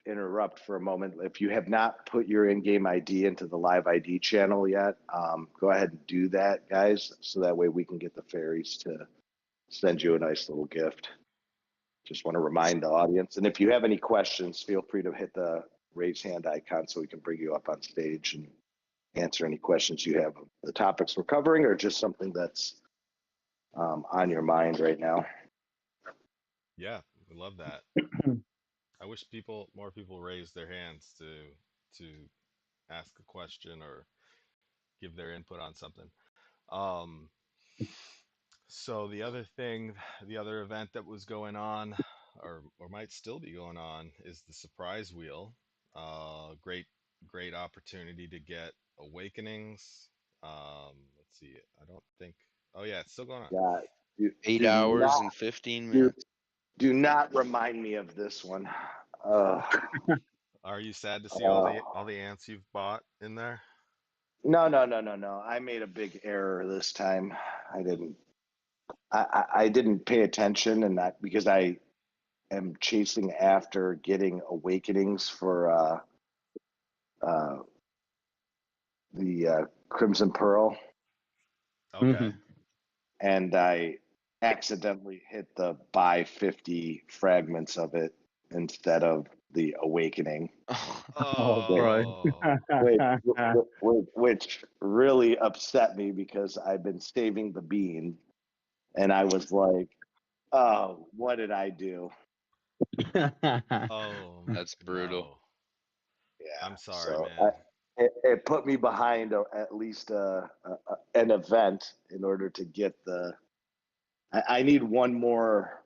interrupt for a moment. If you have not put your in-game ID into the live ID channel yet, go ahead and do that, guys, so that way we can get the fairies to send you a nice little gift. Just want to remind the audience. And if you have any questions, feel free to hit the raise hand icon so we can bring you up on stage and answer any questions you have of the topics we're covering or just something that's on your mind right now. Yeah, we love that. I wish more people raised their hands to ask a question or give their input on something. Um, so the other event that was going on, or might still be going on, is the surprise wheel. Great opportunity to get awakenings. Let's see. I don't think. Oh yeah, it's still going on. Yeah, 8 hours and 15 minutes. Do not remind me of this one. Are you sad to see all the ants you've bought in there? No. I made a big error this time. I didn't pay attention, and that because I am chasing after getting awakenings for the Crimson Pearl, Okay. and I accidentally hit the buy 50 fragments of it instead of the awakening. Oh, Which really upset me because I've been saving the bean, and I was like, "Oh, what did I do?" oh, That's brutal. no. Yeah, I'm sorry, so man. it put me behind at least an event in order to get the. I need one more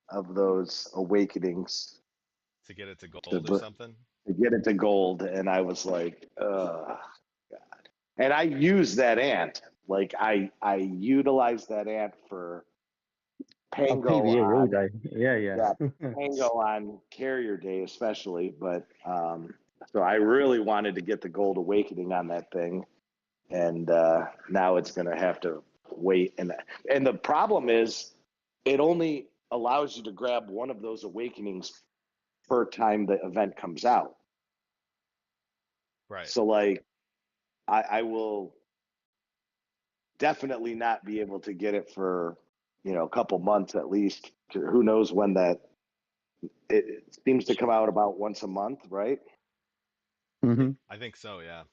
of those awakenings To get it to to, gold or something? to get it to gold, and I was like, "God." And I use that ant. Like I utilize that ant for Pango PvE all on day. Yeah. Pango on Carrier Day especially, but So I really wanted to get the Gold Awakening on that thing, and now it's going to have to wait. And the problem is, it only allows you to grab one of those Awakenings per time the event comes out. Right. So like, I will definitely not be able to get it for, you know, a couple months at least. Who knows when that, it seems to come out about once a month, right? Mm-hmm. I think so, yeah.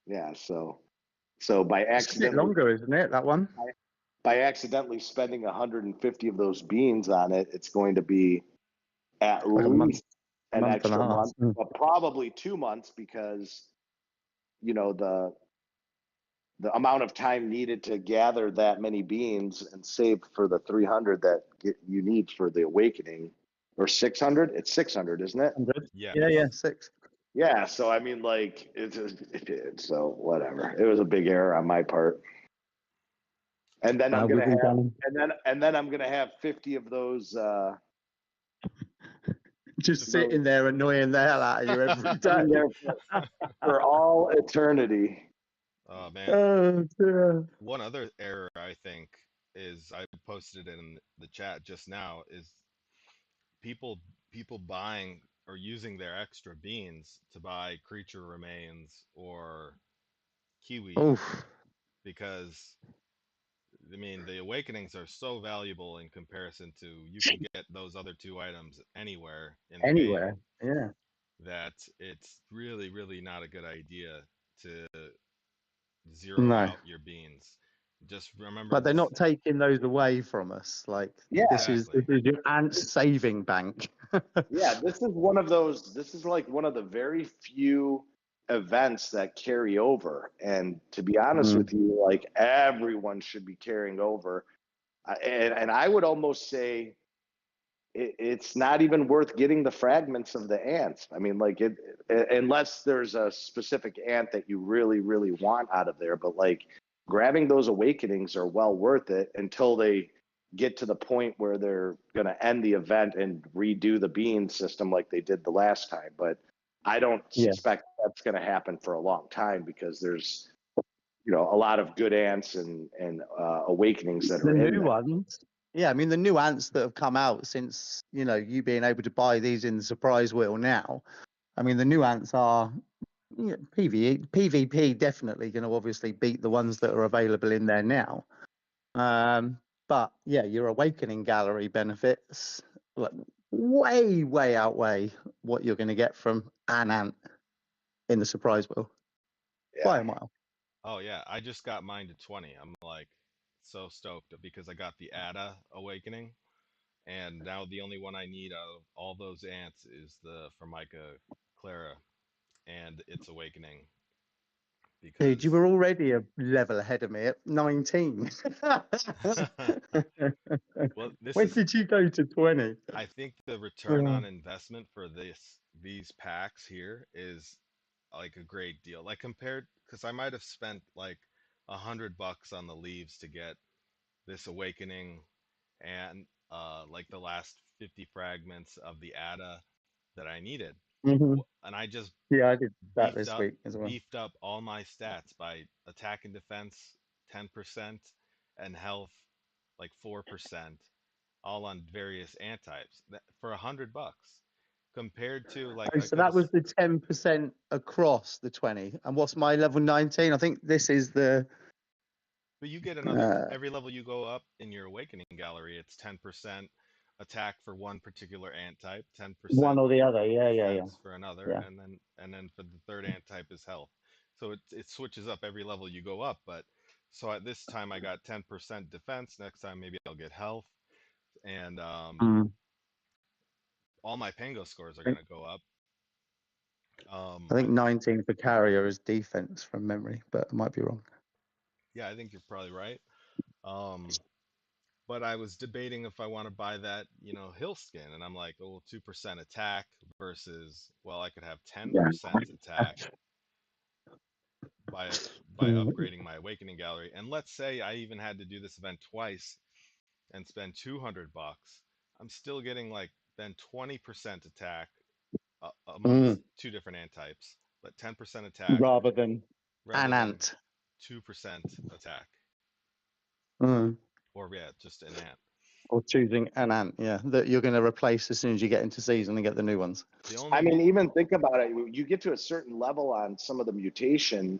Yeah. So by It's a bit accident, longer, isn't it? That one. by accidentally spending 150 of those beans on it, it's going to be at Like a month, least an month and a extra half. month, but probably 2 months, because you know the amount of time needed to gather that many beans and save for the 300 that you need for the Awakening, or 600. It's 600, isn't it? 100. Yeah. Yeah, 6. Yeah. So I mean, like, so whatever. It was a big error on my part. And then I'm We've gonna been have, done. and then I'm gonna have 50 of those. Just sitting there annoying the hell out of you every day. There for all eternity. Oh man. Oh, dear. One other error I think is, I posted it in the chat just now, is people buying or using their extra beans to buy creature remains or kiwi, Oof. because I mean the Awakenings are so valuable in comparison to, you can get those other two items anywhere in the game, Anywhere. Yeah. that it's really not a good idea to zero No. out your beans. Just remember But they're this. not taking those away from us. Like, Yeah. this is Exactly. your aunt's saving bank. Yeah, this is one of those. This is like one of the very few events that carry over. And to be honest Mm. with you, like, everyone should be carrying over. And I would almost say it's not even worth getting the fragments of the ants. I mean, like, unless there's a specific ant that you really want out of there. But like, grabbing those Awakenings are well worth it until they get to the point where they're going to end the event and redo the bean system like they did the last time. But I don't Yeah. suspect that's going to happen for a long time, because there's, you know, a lot of good ants and Awakenings that The are in new there. ones. Yeah, I mean, the new ants that have come out since, you know, you being able to buy these in the surprise wheel now. I mean, the new ants are, you know, PvP definitely going to obviously beat the ones that are available in there now. But yeah, your Awakening gallery benefits like way outweigh what you're going to get from an ant in the surprise wheel by a mile. Oh yeah, I just got mine to 20. I'm like so stoked because I got the Ada Awakening, and now the only one I need out of all those ants is the Formica Clara and its Awakening. Because Dude, you were already a level ahead of me at 19. well, this When is, did you go to 20? I think the return on investment for these packs here is like a great deal. Like, compared, because I might have spent like $100 on the leaves to get this Awakening, and like the last 50 fragments of the Ada that I needed. Mm-hmm. And I just Yeah, I did that this week as well. beefed up all my stats by attack and defense 10% and health like 4%, all on various ant types for $100, compared to like, Oh, so that was the 10% across the 20. And what's my level 19? I think this is the. But you get another, every level you go up in your Awakening gallery, it's 10% attack for one particular ant type, 10% One or the other, yeah. defense for another, Yeah. and then for the third ant type is health. So it switches up every level you go up. But so at this time I got 10% defense. Next time maybe I'll get health, and all my Pango scores are gonna go up. I think 19 for carrier is defense from memory, but I might be wrong. Yeah, I think you're probably right. But I was debating if I want to buy that, you know, hill skin, and I'm like, oh, 2% attack versus, well, I could have 10% attack by upgrading my Awakening gallery. And let's say I even had to do this event twice and spend $200, I'm still getting like then 20% attack amongst two different ant types, but 10% attack rather than rather an than ant. 2% attack, Mm. or yeah, just an ant. Or choosing an ant, yeah, that you're going to replace as soon as you get into season and get the new ones. The I only mean, even think about it. You get to a certain level on some of the mutation,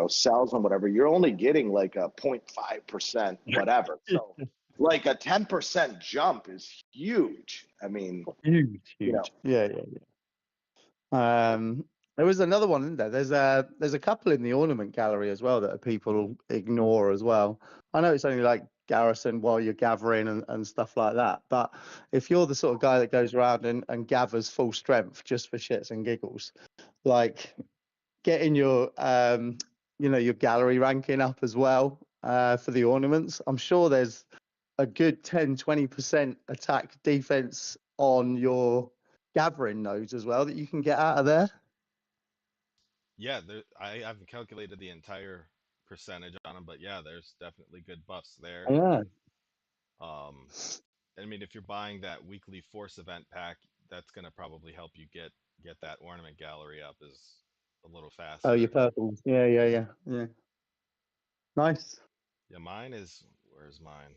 cells and whatever. You're only getting like a 0.5% whatever. So, like a 10% jump is huge. I mean, Huge. Yeah. Yeah. There was another one, isn't there? There's a couple in the ornament gallery as well that people ignore as well. I know it's only like garrison while you're gathering and stuff like that, but if you're the sort of guy that goes around and gathers full strength just for shits and giggles, like getting your your gallery ranking up as well for the ornaments, I'm sure there's a good 10-20% attack defense on your gathering nodes as well that you can get out of there. yeah, I haven't calculated the entire percentage on them, but yeah, there's definitely good buffs there. Yeah. I mean, if you're buying that weekly force event pack, that's gonna probably help you get that ornament gallery up is a little faster. Oh, your purples. Yeah. Nice. Yeah, where's mine?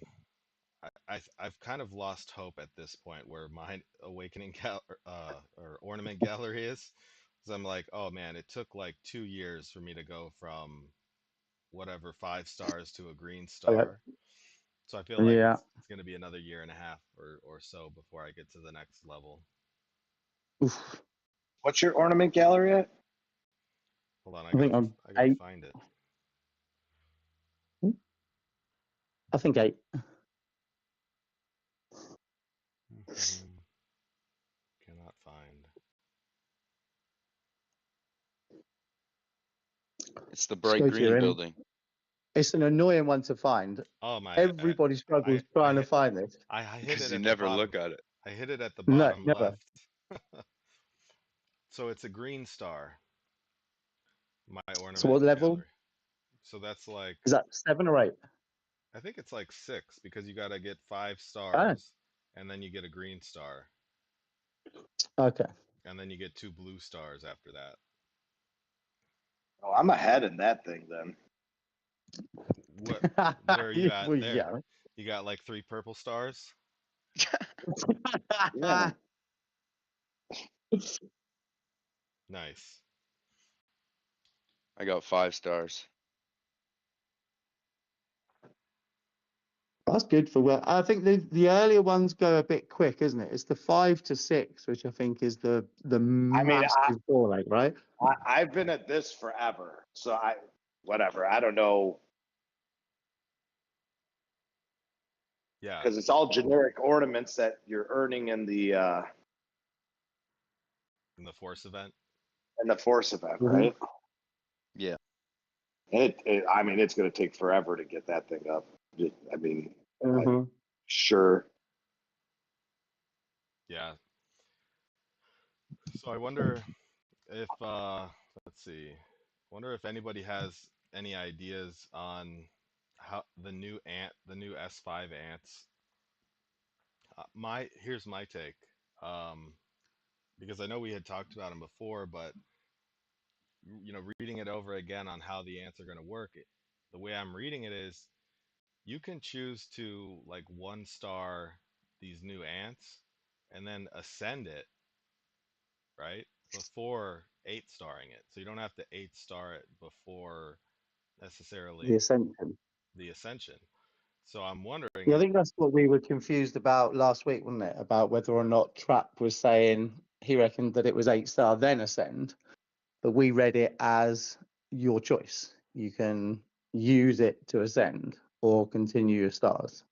I've kind of lost hope at this point where mine awakening or ornament gallery is. Because I'm like, oh man, it took like 2 years for me to go from whatever 5 stars to a green star. So I feel like Yeah. it's going to be another year and a half or so before I get to the next level. Oof. what's your ornament gallery at? Hold on, I think I'm I gotta 8. find it. I think 8. Cannot find. It's the Just bright go to your green in- building. It's an annoying one to find. Oh my! Everybody struggles trying to find this. I hit it Because at you the never bottom. look at it. I hit it at the No, bottom never. left. So it's a green star. My ornament. So what level? gallery. So that's like, Is that 7 or 8? I think it's like 6 because you gotta get 5 stars and then you get a green star Okay. and then you get 2 blue stars after that. Oh, I'm ahead in that thing then. Where are you at Well, there? yeah. You got like 3 purple stars? Yeah. Nice. I got 5 stars. That's good for well. I think the earlier ones go a bit quick, isn't it? It's the 5 to 6, which I think is the massive ball ache, right? I've been at this forever, so I don't know, Yeah. because it's all generic ornaments that you're earning in the Force event. force event, Mhm. right? Yeah. And I mean, it's going to take forever to get that thing up. Mhm. Sure. Yeah. So I wonder if let's see. Wonder if anybody has any ideas on how the new S5 ants. Here's my take. Because I know we had talked about them before, but reading it over again on how the ants are going to work, the way I'm reading it is you can choose to like 1-star these new ants and then ascend it, right? Before 8-starring it. So you don't have to 8-star it before necessarily The Ascension. the ascension. So I'm wondering. Yeah, I think that's what we were confused about last week, wasn't it? About whether or not Trap was saying he reckoned that it was 8-star then Ascend, but we read it as your choice. You can use it to ascend or continue your stars.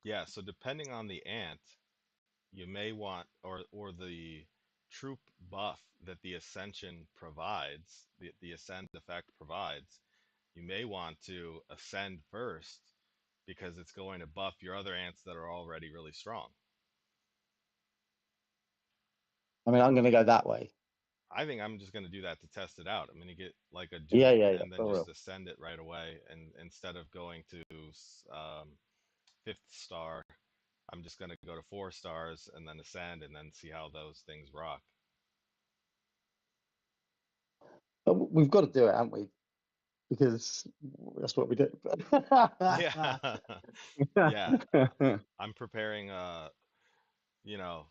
Yeah, so depending on the ant, you may want or the troop buff that the ascension provides, the ascend effect provides, you may want to ascend first because it's going to buff your other ants that are already really strong. I mean, I'm going to go that way. I think I'm just going to do that to test it out. I'm going to get like a Duke Yeah, and then for just real. ascend it right away. And instead of going to 5th star, I'm just gonna go to 4 stars and then ascend and then see how those things rock. But we've got to do it, haven't we? Because that's what we do. Yeah. Yeah. I'm preparing you know,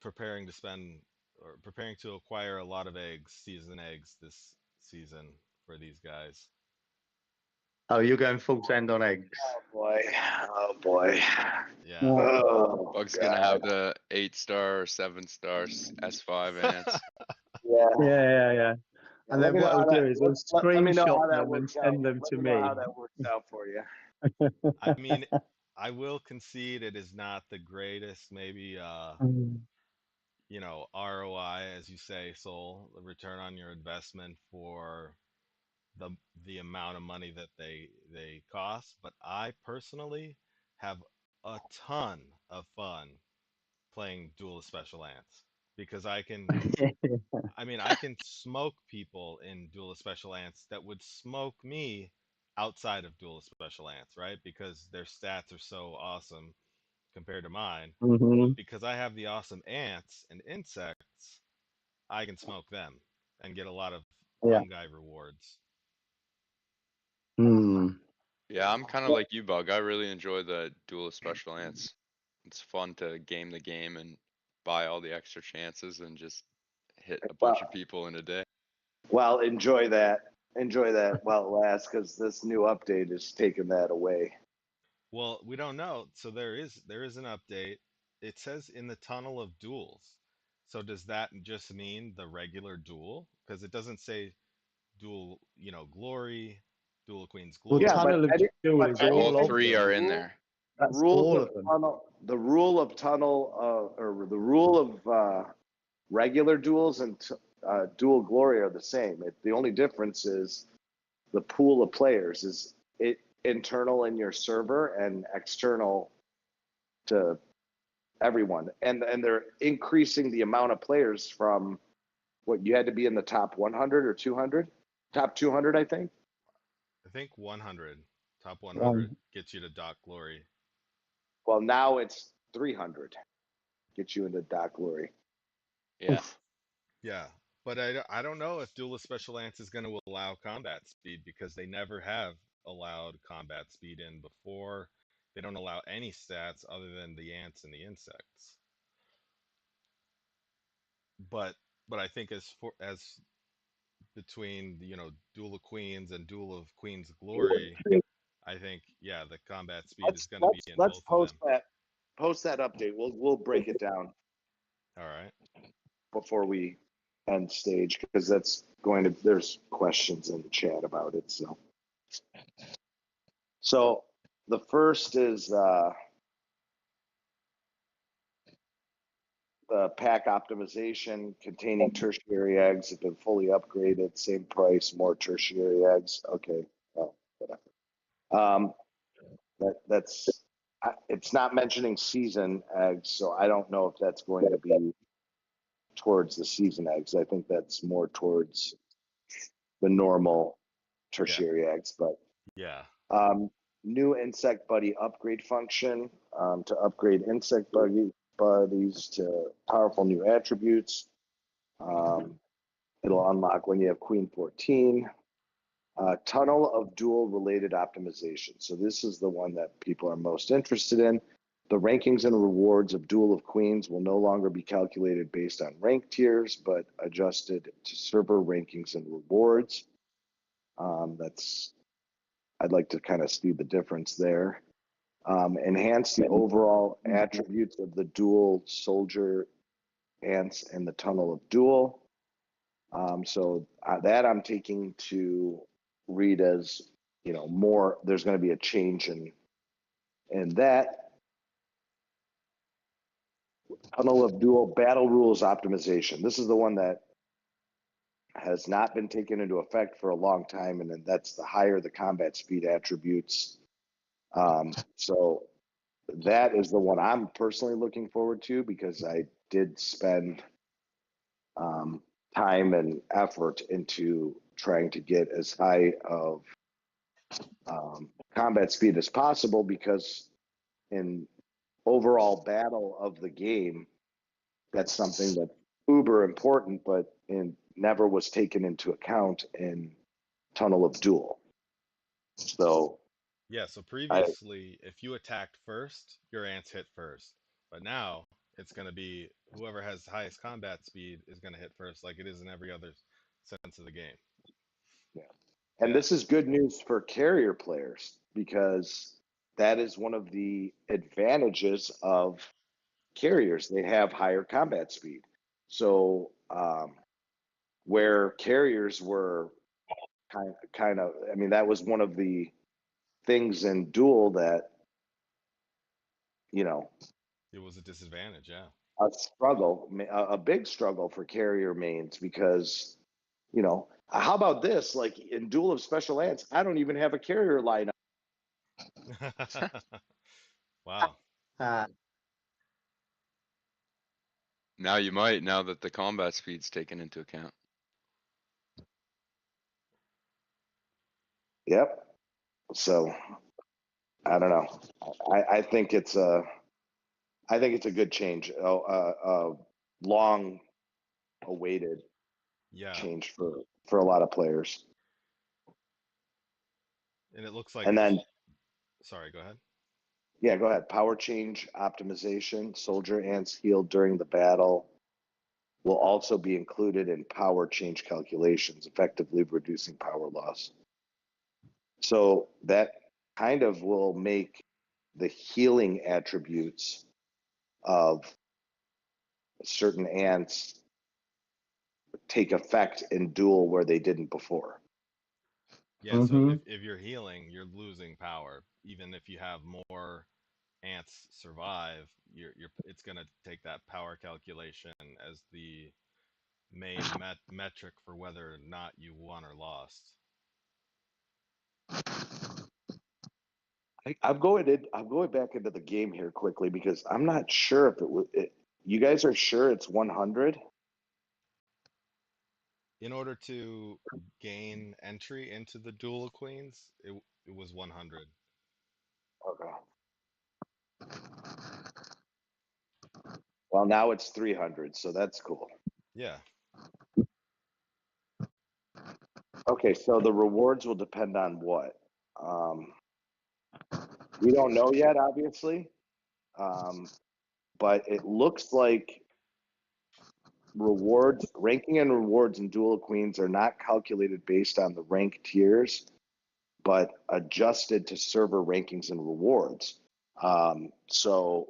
preparing to spend or preparing to acquire a lot of eggs, season eggs this season for these guys. Oh, you're going full send on eggs. Boy, oh boy. Yeah. Oh, Bug's God. gonna have the 8-star or 7-star S5 ants. Yeah. Yeah. And Let then me know what how I'll do that. is I'll Let me know how screenshot that them and works out. send them Let to me know how me. that works out for you. I mean, I will concede it is not the greatest, maybe ROI, as you say, Soul, the return on your investment for the the amount of money that they cost. But I personally have a ton of fun playing Duel of Special Ants because I can smoke people in Duel of Special Ants that would smoke me outside of Duel of Special Ants, right? Because their stats are so awesome compared to mine. Hmm. But because I have the awesome ants and insects, I can smoke them and get a lot of Yeah. fungi rewards. Hmm. Yeah, I'm kind of like you, Bug. I really enjoy the Duel of Special Ants. It's fun to game the game and buy all the extra chances and just hit a bunch of people in a day. Well, enjoy that. Enjoy that while it lasts, because this new update is taking that away. Well, we don't know. So there is an update. It says in the tunnel of duels. So does that just mean the regular duel? Because it doesn't say duel, glory, duel of Queen's Well, Yeah, glory. but Tunnel of Duel is any All all of three them. are in there. That's rules all of of them. tunnel, the rule of tunnel, or the rule of regular duels and dual glory are the same. The only difference is the pool of players is it internal in your server and external to everyone, and they're increasing the amount of players from what you had to be in the top 100 or 200, top 200, I think. I think 100, top 100 Um, gets you to Doc Glory. Well, now it's 300, get you into Doc Glory. Yeah. oof. Yeah, but I don't know if Duel of Special Ants is going to allow combat speed because they never have allowed combat speed in before. They don't allow any stats other than the ants and the insects. But I think as between Duel of Queens and Duel of Queen's Glory, I think the combat speed is going to be in Let's both of them. post that update. We'll break it down All right. before we end stage, because there's questions in the chat about it. So the first is the pack optimization containing tertiary eggs have been fully upgraded, same price, more tertiary eggs. Okay, well, whatever. It's not mentioning season eggs, so I don't know if that's going to be towards the season eggs. I think that's more towards the normal tertiary eggs. But Yeah. new insect buddy upgrade function to upgrade insect buddies to powerful new attributes. It'll unlock when you have Queen 14. Tunnel of duel related optimization. So this is the one that people are most interested in. The rankings and rewards of Duel of Queens will no longer be calculated based on rank tiers, but adjusted to server rankings and rewards. I'd like to kind of see the difference there. Enhance the overall attributes of the dual soldier ants and the tunnel of duel. So that I'm taking to read as more. There's going to be a change in that. Tunnel of duel battle rules optimization. This is the one that has not been taken into effect for a long time, and then that's the higher the combat speed attributes. So that is the one I'm personally looking forward to, because I did spend time and effort into trying to get as high of combat speed as possible, because in overall battle of the game, that's something that's uber important, but never was taken into account in Tunnel of Duel. So Yeah, so I previously, if you attacked first, your ants hit first. But now it's going to be whoever has the highest combat speed is going to hit first, like it is in every other sense of the game. yeah. And Yeah, this is good news for carrier players because that is one of the advantages of carriers. They have higher combat speed. So where carriers were kind of, I mean, that was one of the things in Duel that, you know, it was a disadvantage. Yeah. a struggle, a big struggle for carrier mains because, how about this? Like in Duel of Special Ants, I don't even have a carrier lineup. Wow. Uh, Now you might, now that the combat speed's taken into account. Yep. So I don't know. I think it's a good change. Long awaited Yeah. change for a lot of players. And it looks like And then, sorry, go ahead. yeah, go ahead. Power change optimization. Soldier ants healed during the battle will also be included in power change calculations, effectively reducing power loss. So that kind of will make the healing attributes of certain ants take effect in Duel where they didn't before. Yeah, so mhm. if you're healing, you're losing power. Even if you have more ants survive, you're it's gonna take that power calculation as the main metric for whether or not you won or lost. I'm going back into the game here quickly because I'm not sure if it was. You guys are sure it's 100? In order to gain entry into the Duel of Queens, it was 100. Okay. Well, now it's 300, so that's cool. Yeah. Okay, so the rewards will depend on what? We don't know yet, obviously, but it looks like ranking and rewards in Duel of Queens are not calculated based on the rank tiers, but adjusted to server rankings and rewards. So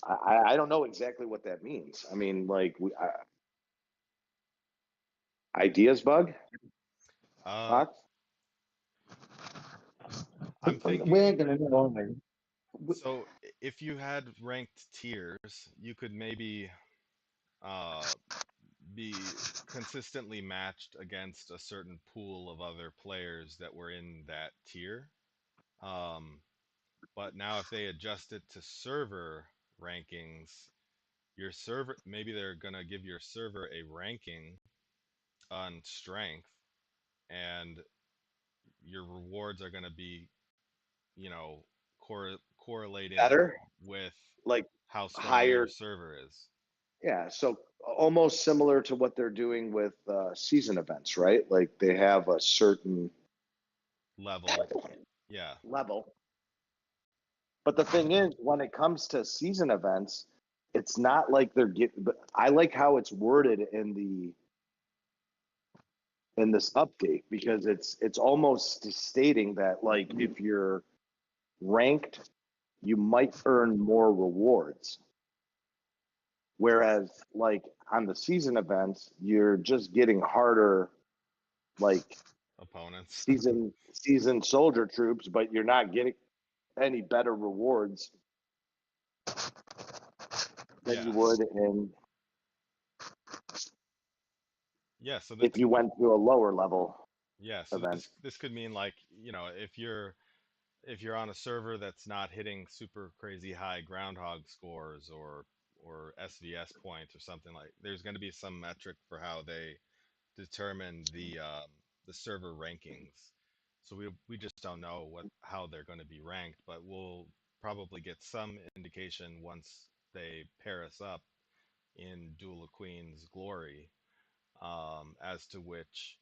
I don't know exactly what that means. I mean, like, ideas bug? Um, Fox? I'm We're thinking, gonna know, aren't we? so if you had ranked tiers, you could maybe uh be consistently matched against a certain pool of other players that were in that tier. Um, but now if they adjust it to server rankings, your server, maybe they're gonna give your server a ranking on strength, and your rewards are gonna be, you know, correlating Better? with Like how strong your higher? server is. Yeah, so almost similar to what they're doing with season events, right? Like they have a certain Level, yeah. level. But the thing is, when it comes to season events, it's not like they're getting. But I like how it's worded in this update because it's almost stating that like if you're ranked, you might earn more rewards. Whereas like on the season events, you're just getting harder, like Opponents. season soldier troops, but you're not getting any better rewards than Yeah. you would in Yeah, so if this you went to a lower level yeah, so event. this could mean like, you know, if you're on a server that's not hitting super crazy high groundhog scores or SVS points or something, like there's going to be some metric for how they determine the server rankings. So we just don't know how they're going to be ranked, but we'll probably get some indication once they pair us up in Duel of Queens Glory, as to which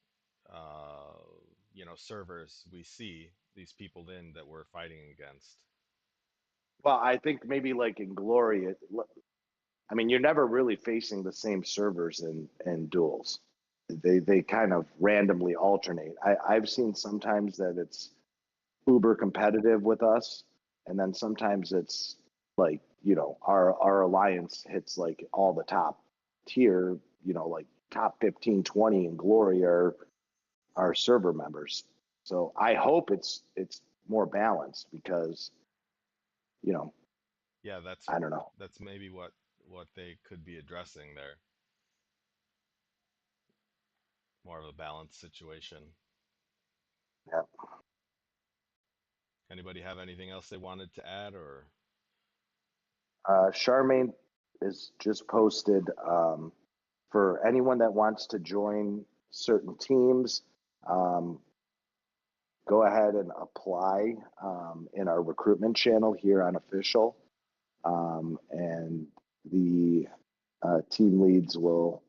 servers we see these people in that we're fighting against. Well, I think maybe like in Glory, I mean, you're never really facing the same servers in duels. They kind of randomly alternate. I've seen sometimes that it's uber competitive with us, and then sometimes it's like, our alliance hits like all the top tier, like top 15, 20 in Glory are our server members. So I hope it's more balanced because, Yeah, I don't know. that's maybe what they could be addressing there. More of a balanced situation. Yeah. Anybody have anything else they wanted to add, or? Charmaine is just posted for anyone that wants to join certain teams. Go ahead and apply in our recruitment channel here on Official, and the team leads will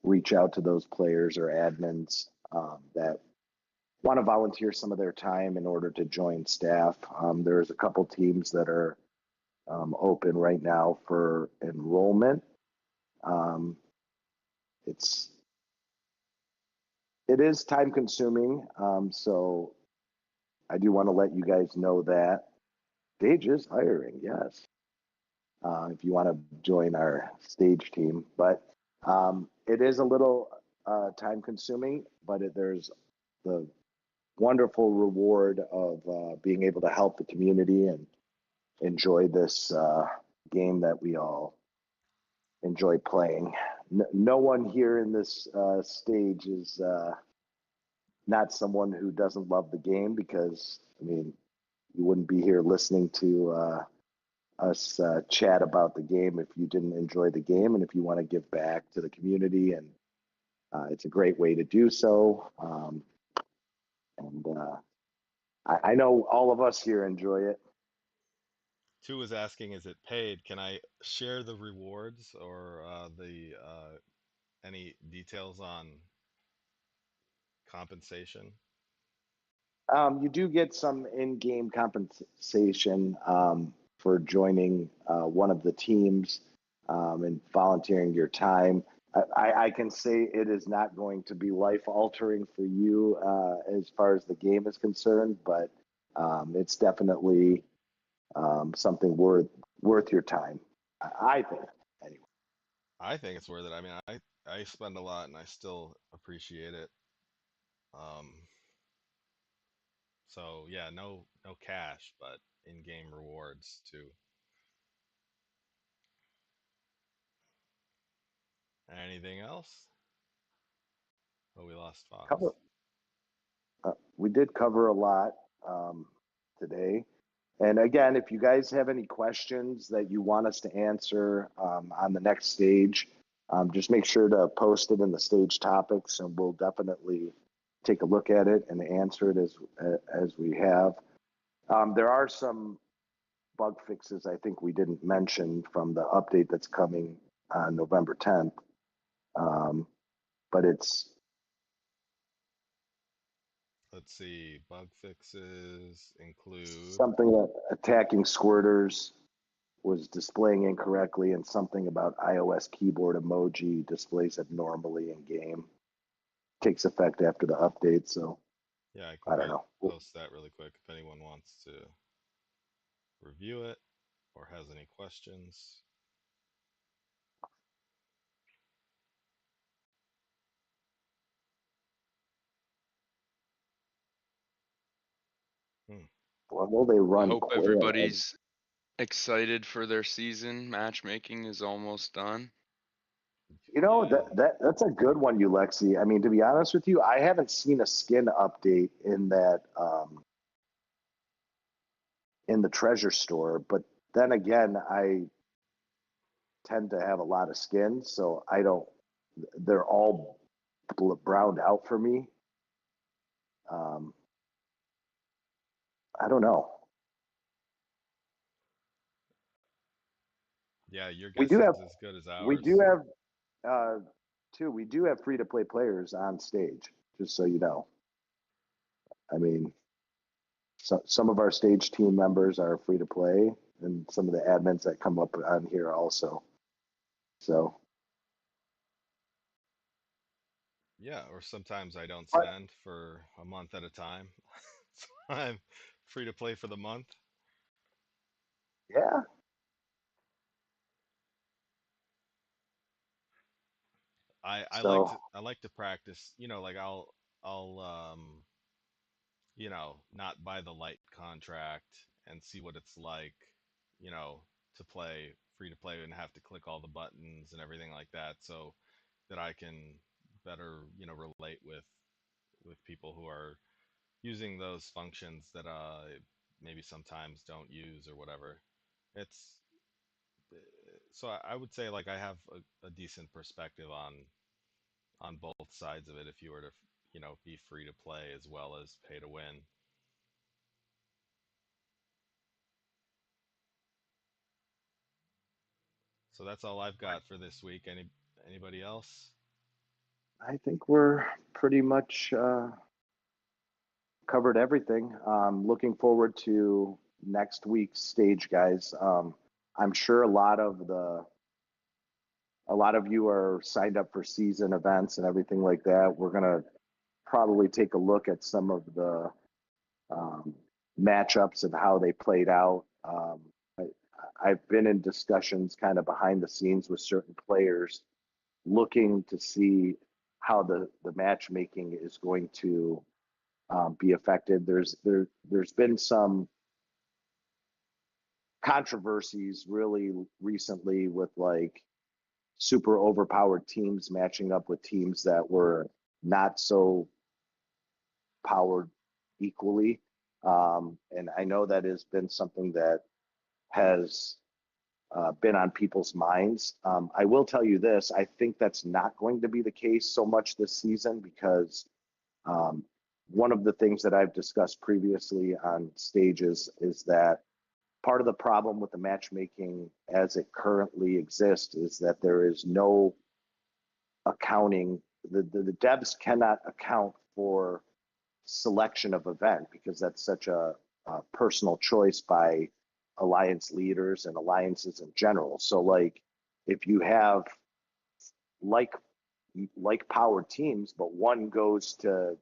reach out to those players or admins that want to volunteer some of their time in order to join staff. There's a couple teams that are open right now for enrollment. It is time consuming, so I do want to let you guys know that Stage is hiring, yes. If you want to join our Stage team, but it is a little time consuming, but there's the wonderful reward of being able to help the community and enjoy this game that we all enjoy playing. No one here in this stage is not someone who doesn't love the game, because, I mean, you wouldn't be here listening to us chat about the game if you didn't enjoy the game and if you want to give back to the community. And it's a great way to do so. I know all of us here enjoy it. Two was asking, is it paid? Can I share the rewards or any details on compensation? You do get some in-game compensation for joining one of the teams and volunteering your time. I can say it is not going to be life-altering for you as far as the game is concerned, but it's definitely something worth your time, I think. Anyway. I think it's worth it. I mean, I spend a lot and I still appreciate it. So yeah, no cash, but in-game rewards too. Anything else? Oh, we lost Fox. We did cover a lot today. And again, if you guys have any questions that you want us to answer on the next stage, just make sure to post it in the stage topics, and we'll definitely take a look at it and answer it as we have. There are some bug fixes I think we didn't mention from the update that's coming on November 10th, but it's. Let's see, bug fixes include Something that attacking squirters was displaying incorrectly, and something about iOS keyboard emoji displays abnormally in game. Takes effect after the update, so yeah, I don't know. Post that really quick if anyone wants to review it or has any questions. Well, they run. I hope Quail. everybody's excited for their season. Matchmaking is almost done. You know, that's a good one, Ulexi. I mean, to be honest with you, I haven't seen a skin update in that in the treasure store. But then again, I tend to have a lot of skins, so I don't. They're all browned out for me. I don't know. Yeah, your We guess do is have as good as we ours. do have too. We do have free to play players on stage. Just so you know. I mean, some of our stage team members are free to play, and some of the admins that come up on here also. So, Yeah, or sometimes I don't but spend for a month at a time. So I'm free to play for the month. yeah, so I like to practice, like I'll not buy the light contract and see what it's like, you know, to play free to play and have to click all the buttons and everything like that so that I can better, relate with people who are using those functions that maybe sometimes don't use or whatever. It's so I would say like I have a decent perspective on both sides of it if you were to, be free to play as well as pay to win. So that's all I've got for this week. Anybody else? I think we're pretty much covered everything. Looking forward to next week's stage, guys. I'm sure a lot of you are signed up for season events and everything like that. We're gonna probably take a look at some of the um, matchups and how they played out. I, I've been in discussions kind of behind the scenes with certain players, looking to see how the matchmaking is going to be affected. There's been some controversies really recently with like super overpowered teams matching up with teams that were not so powered equally. And I know that has been something that has been on people's minds. I will tell you this, I think that's not going to be the case so much this season because um, one of the things that I've discussed previously on stages is that part of the problem with the matchmaking as it currently exists is that there is no accounting. The devs cannot account for selection of event because that's such a personal choice by alliance leaders and alliances in general. So like if you have like powered teams, but one goes to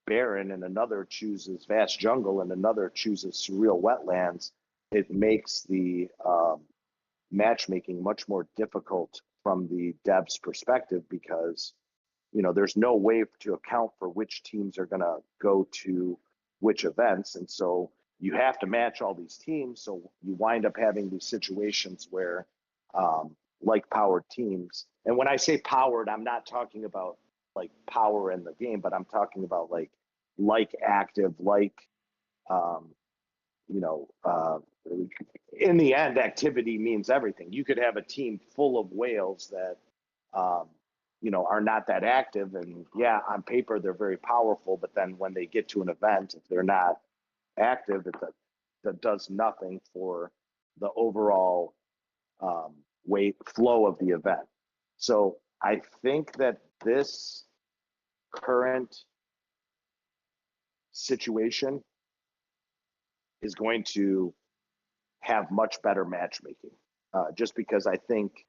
Baron and another chooses Vast Jungle and another chooses Surreal Wetlands, it makes the matchmaking much more difficult from the devs perspective because there's no way to account for which teams are going to go to which events. And so you have to match all these teams. So you wind up having these situations where like powered teams, and when I say powered, I'm not talking about like power in the game, but I'm talking about like active, um, you know, uh, in the end, activity means everything. You could have a team full of whales that, um, are not that active. And yeah, on paper, they're very powerful. But then when they get to an event, if they're not active, that does nothing for the overall weight flow of the event. So I think that this current situation is going to have much better matchmaking. Just because I think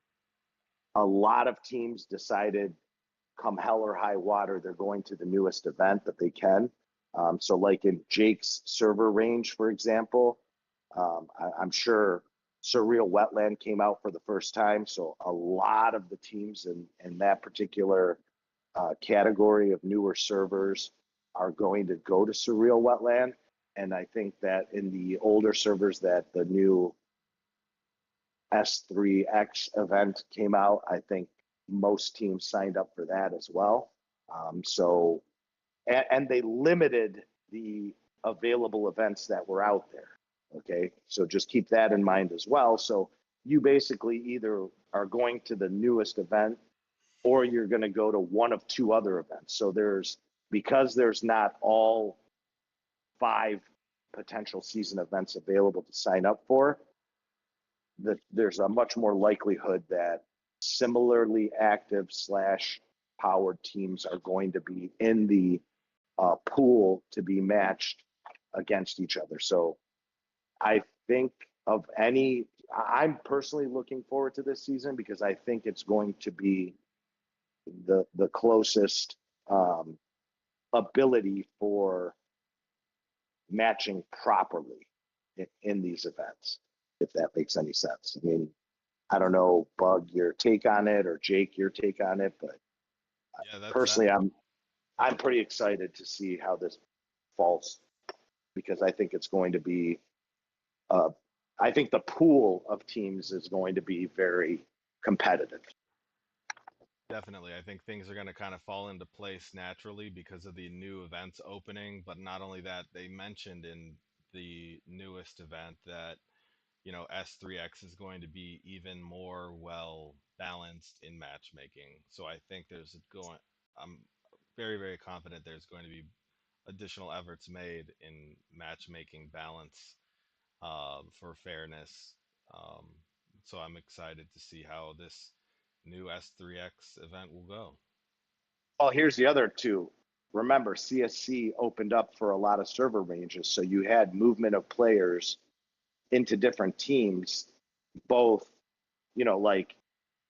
a lot of teams decided, come hell or high water, they're going to the newest event that they can. So, like in Jake's server range, for example, I'm sure Surreal Wetland came out for the first time. So, a lot of the teams in that particular category of newer servers are going to go to Surreal Wetland. And I think that in the older servers that the new S3X event came out, I think most teams signed up for that as well. So, and they limited the available events that were out there. Okay, so just keep that in mind as well. So you basically either are going to the newest event or you're going to go to one of two other events. So because there's not all 5 potential season events available to sign up for, there's a much more likelihood that similarly active slash powered teams are going to be in the pool to be matched against each other. So I think I'm personally looking forward to this season because I think it's going to be the closest ability for matching properly in these events, if that makes any sense. I mean, I don't know, Bug, your take on it, or Jake, your take on it, but Yeah, personally, I'm pretty excited to see how this falls because I think it's going to be, I think the pool of teams is going to be very competitive. definitely. I think things are going to kind of fall into place naturally because of the new events opening. But not only that, they mentioned in the newest event that, S3X is going to be even more well balanced in matchmaking. So I think I'm very, very confident there's going to be additional efforts made in matchmaking balance, for fairness. Um, so I'm excited to see how this new S3X event will go. Oh, here's the other two. Remember, CSC opened up for a lot of server ranges, so you had movement of players into different teams, both, like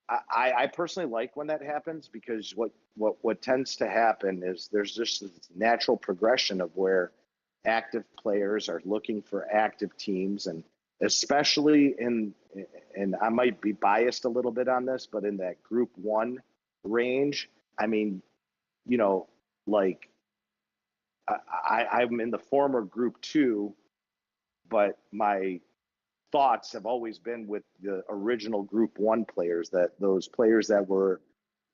I personally like when that happens because what tends to happen is there's just this natural progression of where active players are looking for active teams, and especially and I might be biased a little bit on this, but in that group 1 range, I mean, like I'm in the former group 2, but my thoughts have always been with the original group 1 players, that those players that were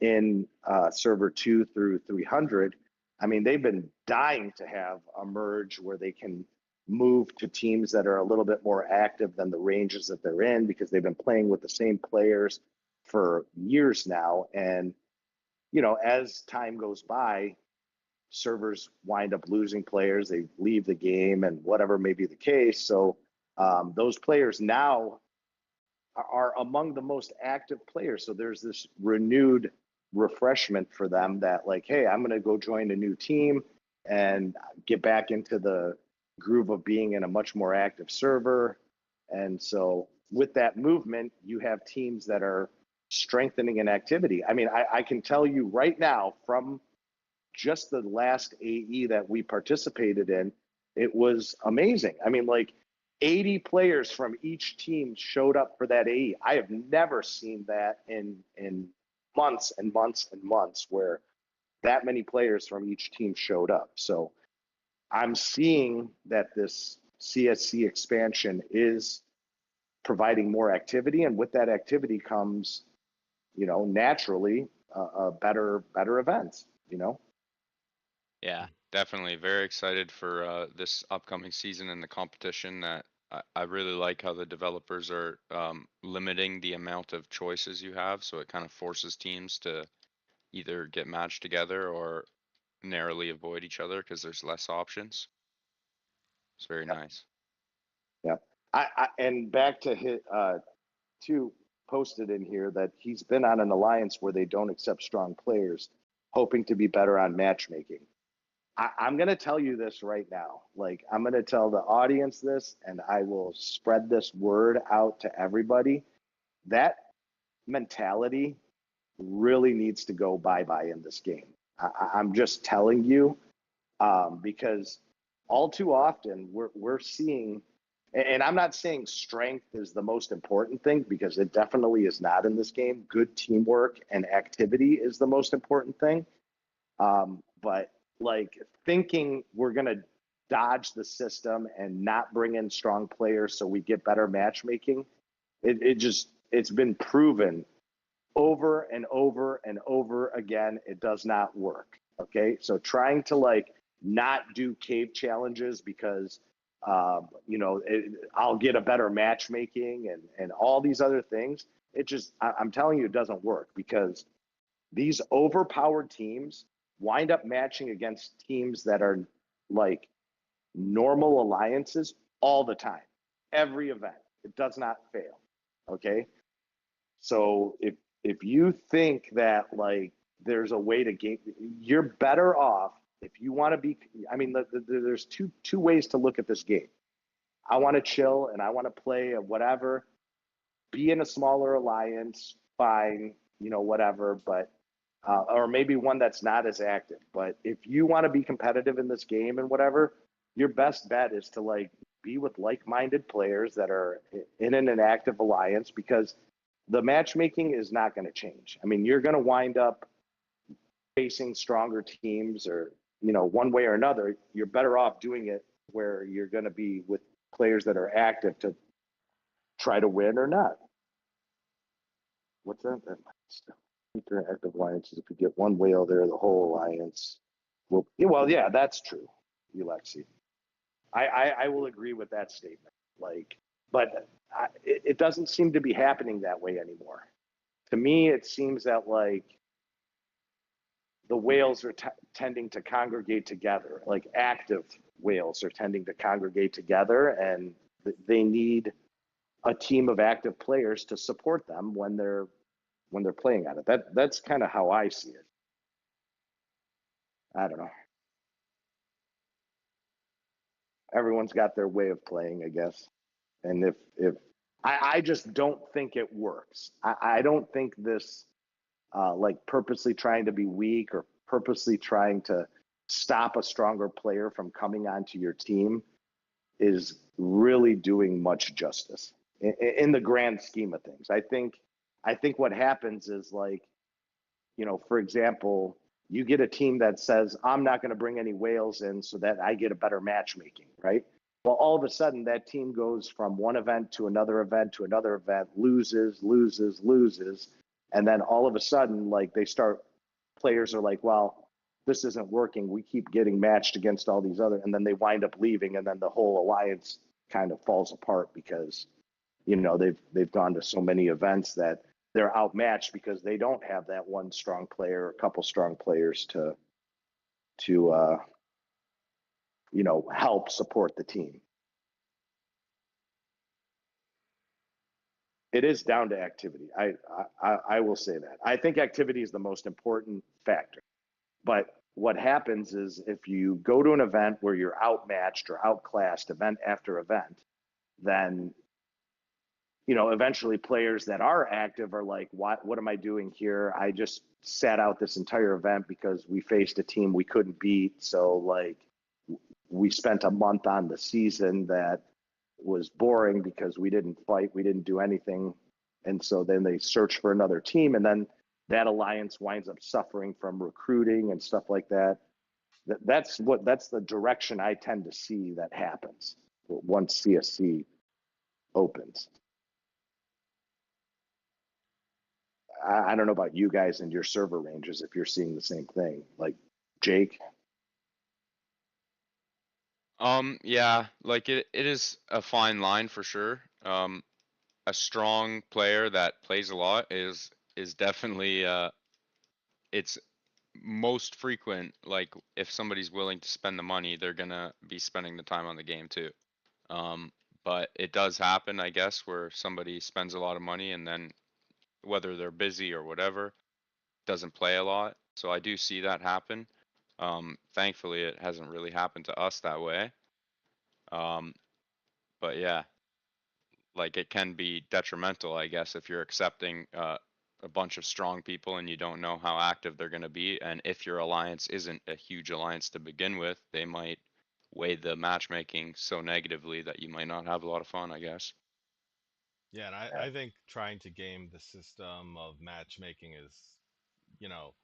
in server 2 through 300. I mean, they've been dying to have a merge where they can move to teams that are a little bit more active than the ranges that they're in, because they've been playing with the same players for years now. And, as time goes by, servers wind up losing players, they leave the game and whatever may be the case. So those players now are among the most active players. So there's this renewed refreshment for them that, like, hey, I'm going to go join a new team and get back into the groove of being in a much more active server. And so with that movement, you have teams that are strengthening in activity. I mean, I can tell you right now from just the last AE that we participated in, it was amazing. I mean, like 80 players from each team showed up for that AE. I have never seen that in months and months and months where that many players from each team showed up. So I'm seeing that this CSC expansion is providing more activity, and with that activity comes, naturally, better events. Yeah, definitely. Very excited for this upcoming season and the competition. That I really like how the developers are limiting the amount of choices you have, so it kind of forces teams to either get matched together or narrowly avoid each other because there's less options. It's very nice. Yeah. And back to hit two posted in here that he's been on an alliance where they don't accept strong players, hoping to be better on matchmaking. I'm going to tell you this right now. Like, I'm going to tell the audience this, and I will spread this word out to everybody. That mentality really needs to go bye-bye in this game. I'm just telling you, because all too often we're seeing, and I'm not saying strength is the most important thing, because it definitely is not in this game. Good teamwork and activity is the most important thing. But like thinking we're going to dodge the system and not bring in strong players so we get better matchmaking, it's been proven over and over and over again, it does not work. Okay, so trying to like not do cave challenges because I'll get a better matchmaking and all these other things, I'm telling you, it doesn't work, because these overpowered teams wind up matching against teams that are like normal alliances all the time. Every event, it does not fail. Okay. So if you think that like there's a way to game, you're better off if you want to be. I mean, there's two ways to look at this game. I want to chill and I want to play at whatever. Be in a smaller alliance, fine, whatever. But or maybe one that's not as active. But if you want to be competitive in this game and whatever, your best bet is to like be with like-minded players that are in an active alliance because the matchmaking is not going to change. I mean, you're going to wind up facing stronger teams or, one way or another. You're better off doing it where you're going to be with players that are active to try to win or not. What's that? Interactive alliances. If you get one whale there, the whole alliance will. Well, yeah, that's true, Alexi. I will agree with that statement. Like, but it doesn't seem to be happening that way anymore. To me, it seems that like the whales are tending to congregate together. Like active whales are tending to congregate together, and they need a team of active players to support them when they're playing at it. That's kind of how I see it. I don't know. Everyone's got their way of playing, I guess. And if I just don't think it works. I don't think this like purposely trying to be weak or purposely trying to stop a stronger player from coming onto your team is really doing much justice in the grand scheme of things. I think what happens is like, for example, you get a team that says, I'm not going to bring any whales in so that I get a better matchmaking, right? Well, all of a sudden that team goes from one event to another event to another event, loses. And then all of a sudden, like players are like, well, this isn't working. We keep getting matched against all these other, and then they wind up leaving. And then the whole alliance kind of falls apart because, they've gone to so many events that they're outmatched because they don't have that one strong player or a couple strong players to help support the team. It is down to activity. I will say that. I think activity is the most important factor. But what happens is if you go to an event where you're outmatched or outclassed event after event, then eventually players that are active are like, what am I doing here? I just sat out this entire event because we faced a team we couldn't beat. So like we spent a month on the season that was boring because we didn't fight, we didn't do anything. And so then they search for another team, and then that alliance winds up suffering from recruiting and stuff like that. That's the direction I tend to see that happens once CSC opens. I don't know about you guys and your server ranges if you're seeing the same thing. Like Jake. Yeah, like it is a fine line for sure. A strong player that plays a lot is definitely it's most frequent. Like if somebody's willing to spend the money, they're gonna be spending the time on the game too. But it does happen, I guess, where somebody spends a lot of money and then whether they're busy or whatever, doesn't play a lot. So I do see that happen. Thankfully it hasn't really happened to us that way. But yeah, like it can be detrimental, I guess, if you're accepting a bunch of strong people and you don't know how active they're going to be. And if your alliance isn't a huge alliance to begin with, they might weigh the matchmaking so negatively that you might not have a lot of fun, I guess. Yeah, and I think trying to game the system of matchmaking is, you know,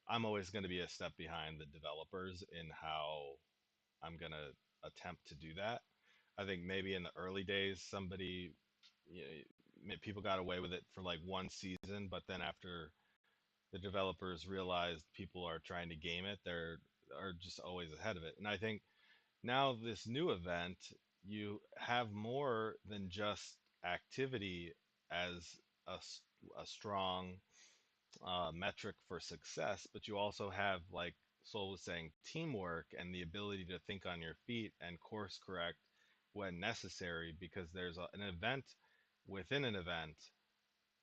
I'm always going to be a step behind the developers in how I'm going to attempt to do that. I think maybe in the early days, people got away with it for like one season, but then after the developers realized people are trying to game it, are just always ahead of it. And I think now this new event, you have more than just activity as a strong metric for success, but you also have, like Sol was saying, teamwork and the ability to think on your feet and course correct when necessary, because there's an event within an event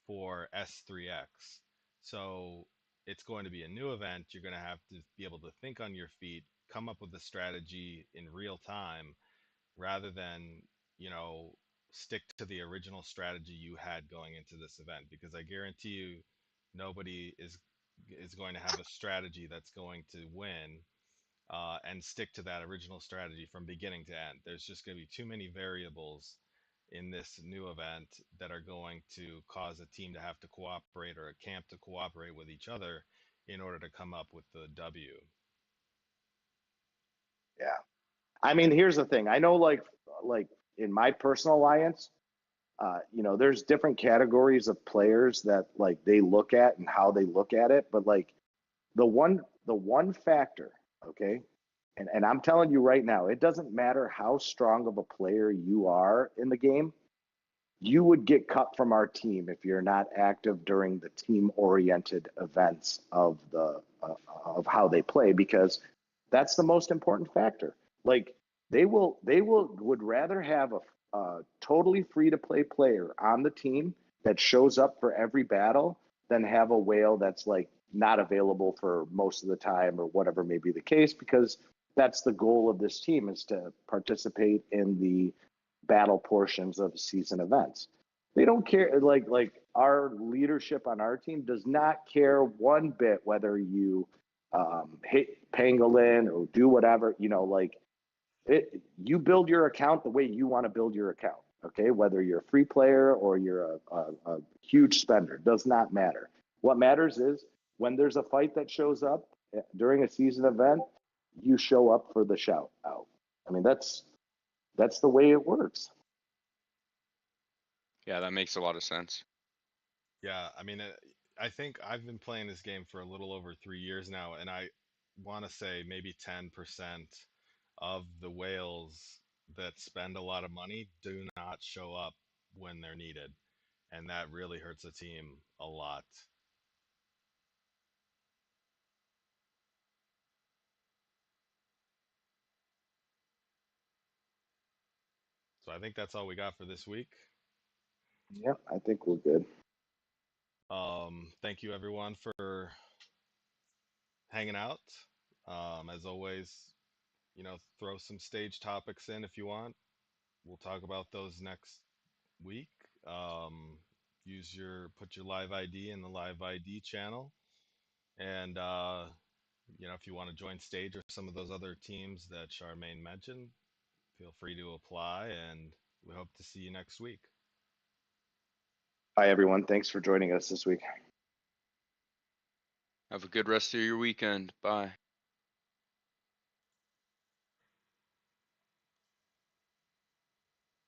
for S3X. So it's going to be a new event. You're going to have to be able to think on your feet, come up with a strategy in real time rather than, stick to the original strategy you had going into this event, because I guarantee you nobody is going to have a strategy that's going to win and stick to that original strategy from beginning to end. There's just going to be too many variables in this new event that are going to cause a team to have to cooperate or a camp to cooperate with each other in order to come up with the W. Yeah. I mean, here's the thing. I know, like in my personal alliance, there's different categories of players that like they look at and how they look at it. But like the one factor, okay, and I'm telling you right now, it doesn't matter how strong of a player you are in the game, you would get cut from our team if you're not active during the team-oriented events of of how they play, because that's the most important factor. Like would rather have a totally free to play player on the team that shows up for every battle than have a whale that's like not available for most of the time or whatever may be the case, because that's the goal of this team, is to participate in the battle portions of season events. They don't care. Like our leadership on our team does not care one bit whether you hit pangolin or do whatever. You build your account the way you want to build your account. Okay, whether you're a free player or you're a huge spender, does not matter. What matters is when there's a fight that shows up during a season event, you show up for the shout out. I mean, that's the way it works. Yeah, that makes a lot of sense. Yeah, I mean, I think I've been playing this game for a little over 3 years now, and I want to say maybe 10% of the whales that spend a lot of money do not show up when they're needed. And that really hurts a team a lot. So I think that's all we got for this week. Yep, I think we're good. Thank you everyone for hanging out. As always, throw some stage topics in if you want. We'll talk about those next week. Put your live ID in the live ID channel. And, if you want to join stage or some of those other teams that Charmaine mentioned, feel free to apply, and we hope to see you next week. Bye, everyone. Thanks for joining us this week. Have a good rest of your weekend. Bye.